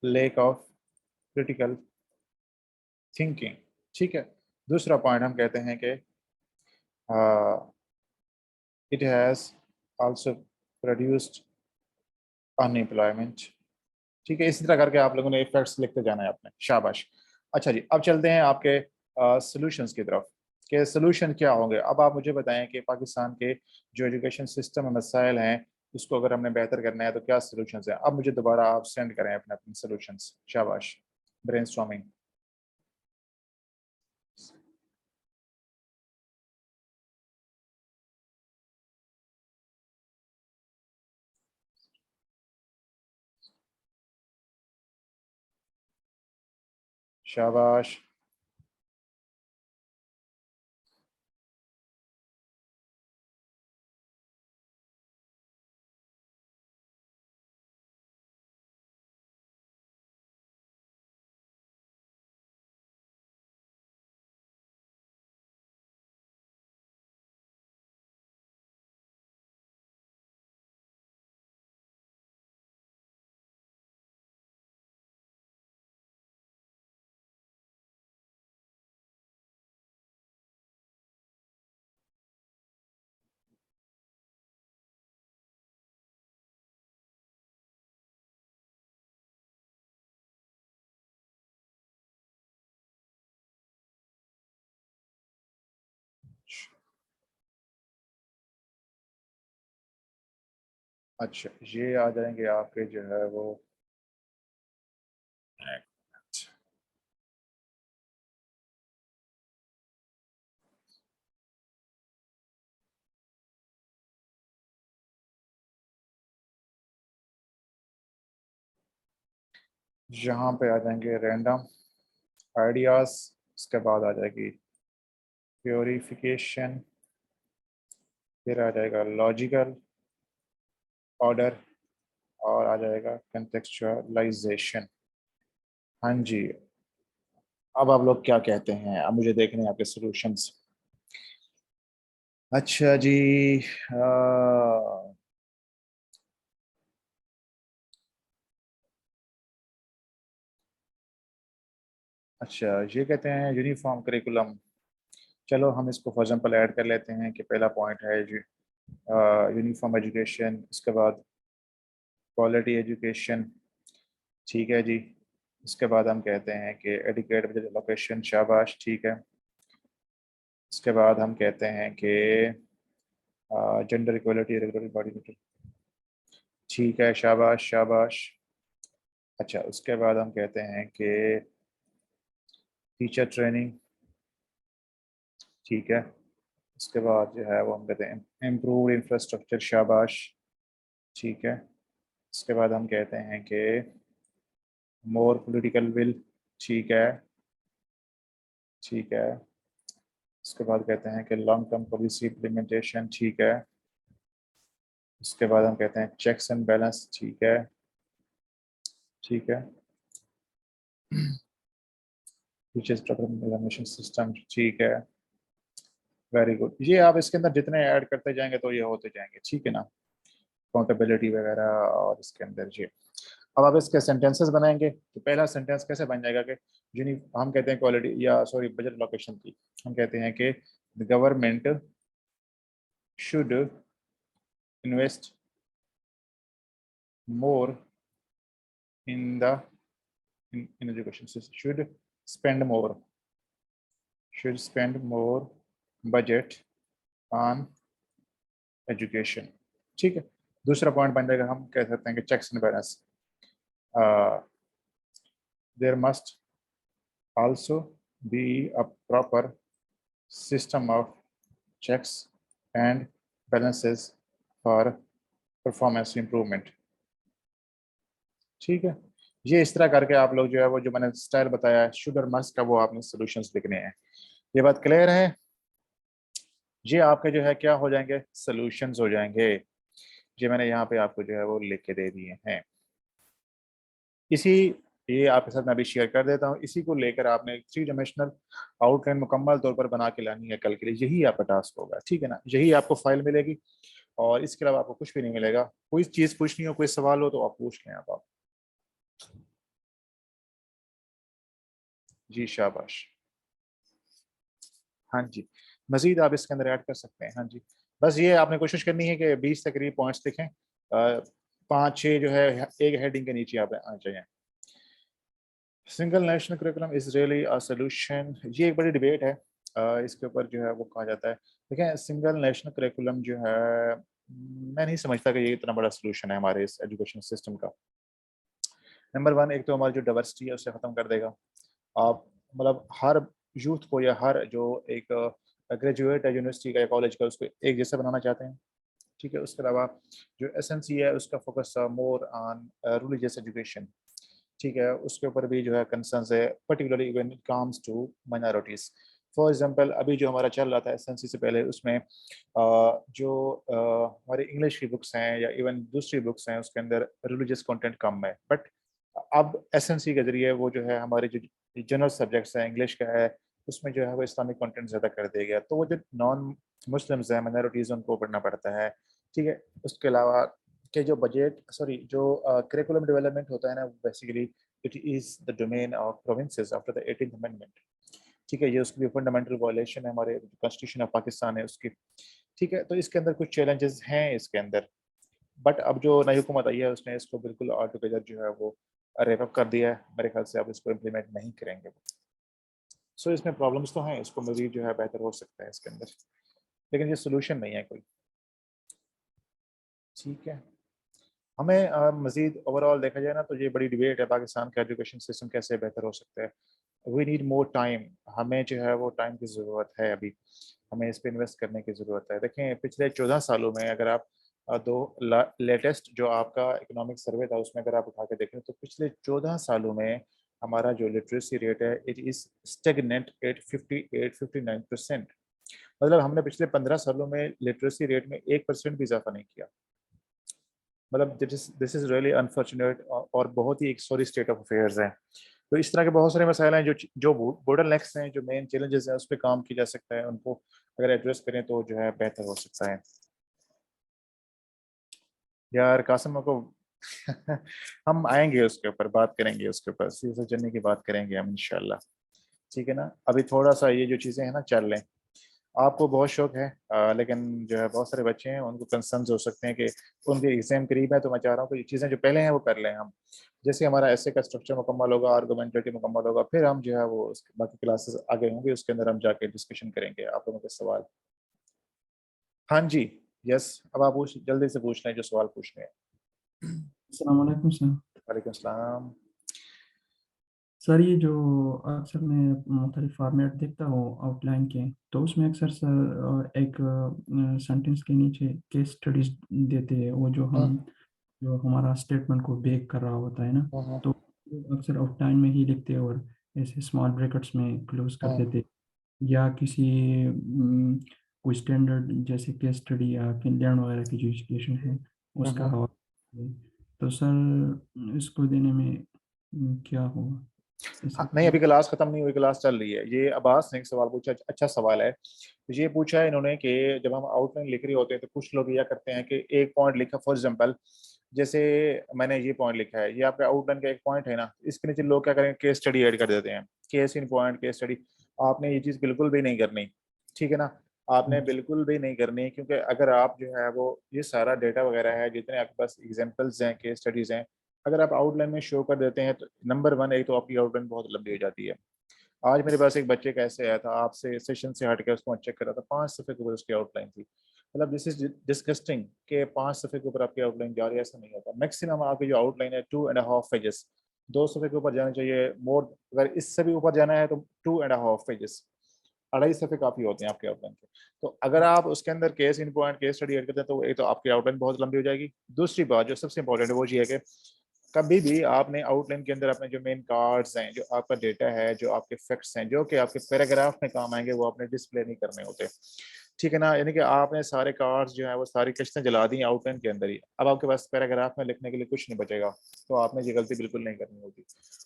lack of critical thinking, ठीक है। दूसरा पॉइंट हम कहते हैं कि it has also produced unemployment, ठीक है। इसी तरह करके आप लोगों ने इफेक्ट्स लिखते जाना है अपने, शाबाश। अच्छा जी, अब चलते हैं आपके सॉल्यूशंस की तरफ, कि सॉल्यूशन क्या होंगे। अब आप मुझे बताएं कि पाकिस्तान के जो एजुकेशन सिस्टम में मसाइल हैं उसको अगर हमने बेहतर करना है तो क्या सॉल्यूशंस हैं। अब मुझे दोबारा आप सेंड करें अपने अपने सॉल्यूशंस, शाबाश, ब्रेनस्टॉर्मिंग। शाबाश। अच्छा, ये आ जाएंगे आपके जो है वो, यहाँ पे आ जाएंगे रैंडम आइडियाज, उसके बाद आ जाएगी प्योरिफिकेशन, फिर आ जाएगा लॉजिकल ऑर्डर, और आ जाएगा कंटेक्चुअलाइजेशन। हाँ जी, अब आप लोग क्या कहते हैं, अब मुझे देखने हैं आपके सॉल्यूशंस। अच्छा जी, अच्छा ये कहते हैं यूनिफॉर्म करिकुलम। चलो हम इसको फॉर एग्जांपल ऐड कर लेते हैं कि पहला पॉइंट है जी यूनिफॉर्म एजुकेशन, इसके बाद क्वालिटी एजुकेशन, ठीक है जी। इसके बाद हम कहते हैं कि एडिकेट विद लोकेशन, शाबाश, ठीक है। इसके बाद हम कहते हैं कि जेंडर इक्वलिटी रेगुलर बॉडी, ठीक है, शाबाश शाबाश। अच्छा, उसके बाद हम कहते हैं कि टीचर ट्रेनिंग, ठीक है। उसके बाद जो है वो हम कहते हैं इम्प्रूव इंफ्रास्ट्रक्चर, शाबाश, ठीक है। उसके बाद हम कहते हैं कि मोर पॉलिटिकल विल, ठीक है, ठीक है। उसके बाद कहते हैं कि लॉन्ग टर्म पॉलिसी इम्प्लीमेंटेशन, ठीक है। उसके बाद हम कहते हैं चेक्स एंड बैलेंस, ठीक है, ठीक है। टीचर्स एग्जामिनेशन सिस्टम, ठीक है, वेरी गुड। ये आप इसके अंदर जितने ऐड करते जाएंगे तो ये होते जाएंगे, ठीक है ना, अकाउंटेबिलिटी वगैरह। और इसके अंदर जी अब आप इसके सेंटेंसेस बनाएंगे, तो पहला सेंटेंस कैसे बन जाएगा कि हम कहते हैं क्वालिटी या सॉरी बजट लोकेशन की, हम कहते हैं कि the government should invest more in the in education system, should spend more budget on education, ठीक है। दूसरा पॉइंट बन जाएगा, हम कह सकते हैं कि checks and balance, there must also be a proper system of checks and balances for performance improvement, ठीक है। ये इस तरह करके आप लोग जो है वो जो मैंने स्टाइल बताया शुड और मस्ट का, वो आपने सॉल्यूशंस लिखने हैं। ये बात क्लियर है? ये आपके जो है क्या हो जाएंगे, सॉल्यूशंस हो जाएंगे। ये मैंने यहाँ पे आपको जो है वो लिख के दे दिए हैं। इसी ये आपके साथ मैं अभी शेयर कर देता हूँ। इसी को लेकर आपने थ्री डायमेंशनल आउटलाइन मुकम्मल तौर पर बना के लानी है कल के लिए, यही आपका टास्क होगा, ठीक है ना। यही आपको फाइल मिलेगी और इसके अलावा आपको कुछ भी नहीं मिलेगा। कोई चीज़ पूछनी हो, कोई सवाल हो तो आप पूछ लें आप। जी शाबाश। हाँ जी, मजीद आप इसके अंदर ऐड कर सकते हैं। हाँ जी, बस ये आपने कोशिश करनी है कि 20 तक करीब पॉइंट्स लिखें, 5-6 जो है एक हेडिंग के नीचे आप आना चाहिए। Single national curriculum is really a solution, ये एक बड़ी डिबेट है। इसके ऊपर जो है वो कहा जाता है, देखें सिंगल नेशनल करिकुलम जो है मैं नहीं समझता कि ये इतना बड़ा सोल्यूशन है हमारे इस एजुकेशन सिस्टम का। नंबर वन, एक तो हमारी जो डाइवर्सिटी है उसे ख़त्म कर देगा। आप मतलब हर यूथ को या हर जो एक ग्रेजुएट है यूनिवर्सिटी का या कॉलेज का, उसको एक जैसा बनाना चाहते हैं, ठीक है। उसके अलावा जो एसएनसी है उसका focus more on religious education, ठीक है। उसके ऊपर भी जो है कंसर्न्स है, particularly when it comes to minorities. For example अभी जो हमारा चल रहा था एसएनसी से पहले, उसमें जो हमारी इंग्लिश की बुक्स हैं या इवन दूसरी बुक्स हैं उसके अंदर रिलीजियस कंटेंट कम है, बट अब एसएनसी के जरिए वो जो है हमारे जो जनरल सब्जेक्ट्स हैं इंग्लिश का है, उसमें जो है वो इस्लामिक कंटेंट ज़्यादा कर दिया गया, तो वो जो नॉन मुस्लिम्स हैं माइनॉरिटीज़ उनको पढ़ना पड़ता है, ठीक है। उसके अलावा के जो बजट सॉरी जो करिकुलम डेवलपमेंट होता है ना, basically it is the domain of provinces after the 18th amendment, ठीक है। ये उसकी फंडामेंटल वायलेशन है हमारे कॉन्स्टिट्यूशन ऑफ पाकिस्तान है उसकी, ठीक है। तो इसके अंदर कुछ चैलेंजेस हैं इसके अंदर, बट अब जो नई हुकूमत आई है उसने इसको बिल्कुल ऑल टुगेदर जो है वो रेप अप कर दिया है। मेरे ख्याल से अब इसको इम्प्लीमेंट नहीं करेंगे। सो इसमें प्रॉब्लम्स तो हैं, इसको मजीद जो है बेहतर हो सकता है इसके अंदर, लेकिन ये सोल्यूशन नहीं है कोई, ठीक है। हमें मजीद ओवरऑल देखा जाए ना तो ये बड़ी डिबेट है पाकिस्तान का एजुकेशन सिस्टम कैसे बेहतर हो सकता है। वी नीड मोर टाइम, हमें जो है वो टाइम की ज़रूरत है अभी, हमें इस पे इन्वेस्ट करने की ज़रूरत है। देखें पिछले 14 सालों में अगर आप दो लेटेस्ट जो आपका इकोनॉमिक सर्वे था उसमें अगर आप उठा के देखें तो पिछले 14 सालों में हमारा जो लिटरेसी रेट है इट इज़ स्टेगनेंट एट 58-59%। मतलब हमने पिछले 15 सालों में लिटरेसी रेट में 1% भी इजाफा नहीं किया। मतलब दिस इज़ रियली अनफॉर्चुनेट और बहुत ही एक सॉरी स्टेट ऑफ अफेयर्स है। तो इस तरह के बहुत सारे मसाइल हैं जो बोटलनेक्स हैं, जो मेन चैलेंजेस हैं, उस पर काम किया जा सकता है, उनको अगर एड्रेस करें तो जो है बेहतर हो सकता है। यार कासिम को हम आएंगे उसके ऊपर बात करेंगे, उसके ऊपर सीरियस जर्नी की बात करेंगे हम इंशाल्लाह। ठीक है ना, अभी थोड़ा सा ये जो चीज़ें हैं ना चल लें। आपको बहुत शौक है लेकिन जो है बहुत सारे बच्चे हैं उनको कंसर्न्स हो सकते हैं कि उनके एग्जाम करीब है, तो मैं चाह रहा हूँ कि ये चीज़ें जो पहले हैं वो कर लें हम। जैसे हमारा ऐसे का स्ट्रक्चर मुकम्मल होगा, आर्गुमेंटेटिव मुकम्मल होगा, फिर हम जो है वो बाकी क्लासेस आगे होंगे, उसके अंदर हम जाके डिस्कशन करेंगे आप लोगों के सवाल। हाँ जी, यस, अब आप पूछ जल्दी से पूछ लें जो सवाल पूछने हैं। अस्सलाम वालेकुम सर। वालेकुम सलाम। सर ये जो अक्सर मैं मुख्तलिफ फॉर्मेट देखता हूँ आउटलाइन के, तो उसमें अक्सर सर एक सेंटेंस के नीचे केस स्टडीज देते हैं, वो जो हमारा स्टेटमेंट को बेक कर रहा होता है ना, तो अक्सर आउटलाइन में ही लिखते हैं और ऐसे स्मॉल ब्रैकेट्स में क्लोज कर देते हैं। या किसी कोई स्टैंडर्ड जैसे केस स्टडी या फिनलैंड वगैरह की जो एजुकेशन है उसका हवाला है। तो सर इसको देने में क्या होगा हाँ, इससे? नहीं अभी क्लास खत्म नहीं हुई, क्लास चल रही है। ये अब्बास ने एक सवाल पूछा, अच्छा सवाल है। ये पूछा है इन्होंने कि जब हम आउटलाइन लिख रहे होते हैं तो कुछ लोग यह करते हैं कि एक पॉइंट लिखा, फॉर एग्जांपल जैसे मैंने ये पॉइंट लिखा है, ये आपका आउटलाइन का एक पॉइंट है ना, इसके नीचे लोग क्या करेंगे, केस स्टडी ऐड कर देते हैं, case in point, case study. आपने ये चीज़ बिल्कुल भी नहीं करनी, ठीक है ना, आपने बिल्कुल भी नहीं करनी, क्योंकि अगर आप जो है वो ये सारा डेटा वगैरह है, जितने आपके पास एग्जाम्पल्स हैं, केस स्टडीज़ हैं, अगर आप आउटलाइन में शो कर देते हैं तो नंबर वन, एक तो आपकी आउटलाइन बहुत लंबी हो जाती है। आज मेरे पास एक बच्चे का ऐसे आया था, आपसे सेशन से हट के उसको मैं चेक कर रहा था, 5 सफ़े के ऊपर उसकी आउटलाइन थी। मतलब दिस इज डिस्गस्टिंग कि 5 सफ़े के ऊपर आपकी आउटलाइन जा रही है, ऐसा नहीं होता। मैक्सिमम आपकी जो आउटलाइन है 2.5 पेजेस, 2 सफ़े के ऊपर जाना चाहिए। मोर अगर इससे भी ऊपर जाना है तो 2.5 पेजेस, 2.5 सफ़े काफ़ी होते हैं आपके आउटलाइन के। तो अगर आप उसके अंदर case in point, case study add करते हैं तो एक तो आपकी आउटलाइन बहुत लंबी हो जाएगी। दूसरी बात जो सबसे इंपॉर्टेंट है वो ये है कि कभी भी आपने आउटलाइन के अंदर अपने जो मेन कार्ड्स हैं, जो आपका डेटा है, जो आपके फैक्ट्स हैं, जो कि आपके पैराग्राफ में काम आएंगे, वो आपने डिस्प्ले नहीं करने होते, ठीक है ना। यानी कि आपने सारे कार्ड्स जो है वो सारी किस्तें जला दी आउटलाइन के अंदर ही, अब आपके पास पैराग्राफ में लिखने के लिए कुछ नहीं बचेगा। तो आपने ये गलती बिल्कुल नहीं करनी होती।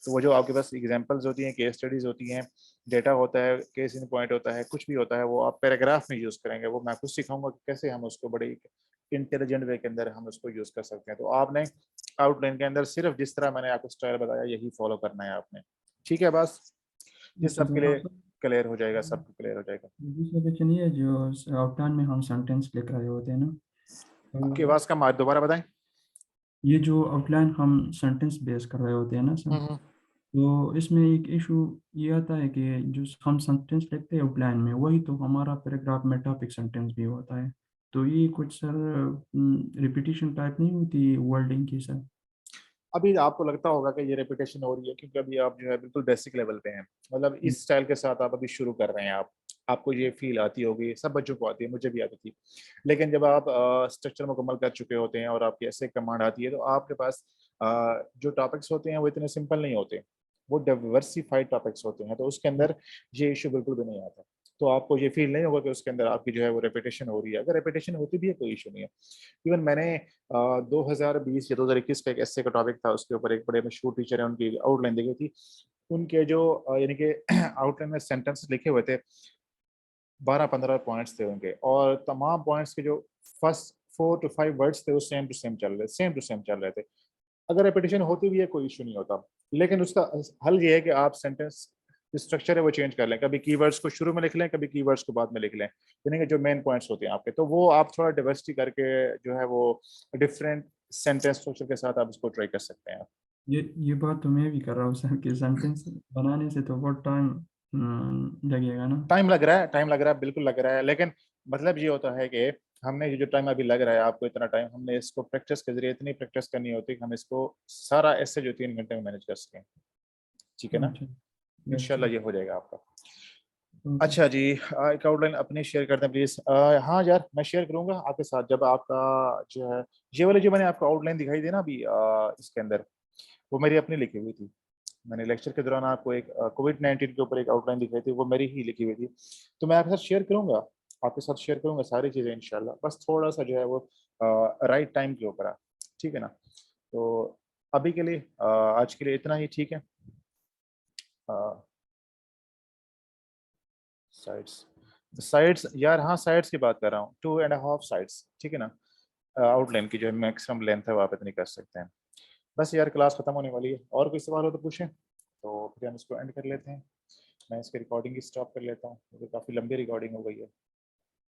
तो वो जो आपके पास एग्जाम्पल्स होती हैं, केस स्टडीज होती हैं, डेटा होता है, केस इन पॉइंट होता है, कुछ भी होता है, वो आप पैराग्राफ में यूज़ करेंगे। वो मैं कुछ सिखाऊंगा कि कैसे हम उसको बड़ी इंटेलिजेंट वे के अंदर हम उसको यूज़ कर सकते हैं। तो आपने आउटलाइन के अंदर सिर्फ जिस तरह मैंने आपको स्टाइल बताया यही फॉलो करना है आपने, ठीक है। बस ये अच्छा सबके सर, लिए आप क्लियर हो जाएगा, सबको क्लियर हो जाएगा। दूसरा क्वेश्चन ये है, जो आउटलाइन में हम सेंटेंस लिख रहे होते हैं ना, आपकी तो आवाज़ कम आ, दोबारा बताएं। ये जो आउटलाइन हम सेंटेंस बेस कर रहे होते हैं ना सर, हम्म। तो इसमें एक इशू ये आता है कि जो हम सेंटेंस लिखते हैं आउटलाइन में, वही तो हमारा पैराग्राफ में टॉपिक सेंटेंस भी होता है। तो ये कुछ सर रिपीटिशन टाइप नहीं होती वर्डिंग की सर? अभी आपको लगता होगा कि ये रेपुटेशन हो रही है क्योंकि अभी आप जो है बिल्कुल बेसिक लेवल पे हैं, मतलब इस स्टाइल के साथ आप अभी शुरू कर रहे हैं। आप आपको ये फील आती होगी, सब बच्चों को आती है, मुझे भी आती थी। लेकिन जब आप स्ट्रक्चर मुकम्मल कर चुके होते हैं और आपकी ऐसे कमांड आती है तो आपके पास जो टॉपिक्स होते हैं वो इतने सिंपल नहीं होते, वो डाइवर्सिफाइड टॉपिक्स होते हैं, तो उसके अंदर ये इशू बिल्कुल भी नहीं आता। तो आपको ये फील नहीं होगा कि उसके अंदर आपकी जो है वो रेपिटेशन हो रही है। अगर रेपिटेशन होती भी है कोई इशू नहीं है। इवन मैंने 2020 या 2021 का एक ऐसे का टॉपिक था, उसके ऊपर एक बड़े मशहूर टीचर है, उनकी आउटलाइन देखी थी। उनके जो यानी कि आउटलाइन में सेंटेंस लिखे हुए थे, 12-15 पॉइंट्स थे उनके, और तमाम पॉइंट्स के जो फर्स्ट 4 to 5 वर्ड्स थे वो सेम टू सेम चल रहे, सेम टू सेम चल रहे थे। अगर रेपिटेशन होती भी है कोई इशू नहीं होता, लेकिन उसका हल ये है कि आप सेंटेंस स्ट्रक्चर है वो चेंज कर लें। कभी कीवर्ड्स को शुरू में लिख लें, कभी कीवर्ड्स को बाद में लिख लें, यानी कि जो मेन पॉइंट्स होते हैं आपके, तो वो आप थोड़ा डाइवर्सिटी करके जो है वो डिफरेंट सेंटेंस स्ट्रक्चर के साथ आप इसको ट्राई कर सकते हैं। ये बात तो मैं भी कर रहा हूँ सर कि सेंटेंस बनाने से तो बहुत टाइम लगेगा ना। टाइम लग रहा है, टाइम लग रहा है, बिल्कुल लग रहा है, लेकिन मतलब ये होता है कि हमने ये जो टाइम अभी लग रहा है आपको, इतना टाइम हमने इसको प्रैक्टिस के जरिए इतनी प्रैक्टिस करनी होती है कि हम इसको सारा ऐसे जो 3 घंटे में मैनेज कर सकें। ठीक है ना, अच्छा यस इंशाल्लाह सर। ये हो जाएगा आपका। ओके अच्छा जी, एक आउटलाइन अपनी शेयर कर दें प्लीज। हाँ यार, मैं शेयर करूंगा आपके साथ जब आपका जो है, ये वाली जो मैंने आपको आउटलाइन दिखाई दी ना अभी इसके अंदर, वो मेरी अपनी लिखी हुई थी। मैंने लेक्चर के दौरान आपको एक कोविड-19 के ऊपर एक आउटलाइन दिखाई थी, वो मेरी ही लिखी हुई थी। तो मैं आपके साथ शेयर करूंगा, आपके साथ शेयर करूंगा सारी चीज़ें इंशाल्लाह। बस थोड़ा सा जो है वो राइट टाइम के ऊपर है। ठीक है ना, तो अभी के लिए आज के लिए इतना ही। ठीक है, साइड्स साइड्स यार, हाँ साइड्स की बात कर रहा हूँ, 2.5 साइड्स। ठीक है ना, आउटलाइन की जो मैक्सिमम लेंथ है वो आप इतनी कर सकते हैं। बस यार, क्लास खत्म होने वाली है, और कोई सवाल हो तो पूछें, तो फिर हम इसको एंड कर लेते हैं। मैं इसकी रिकॉर्डिंग ही स्टॉप कर लेता हूँ क्योंकि काफ़ी लंबी रिकॉर्डिंग हो गई है।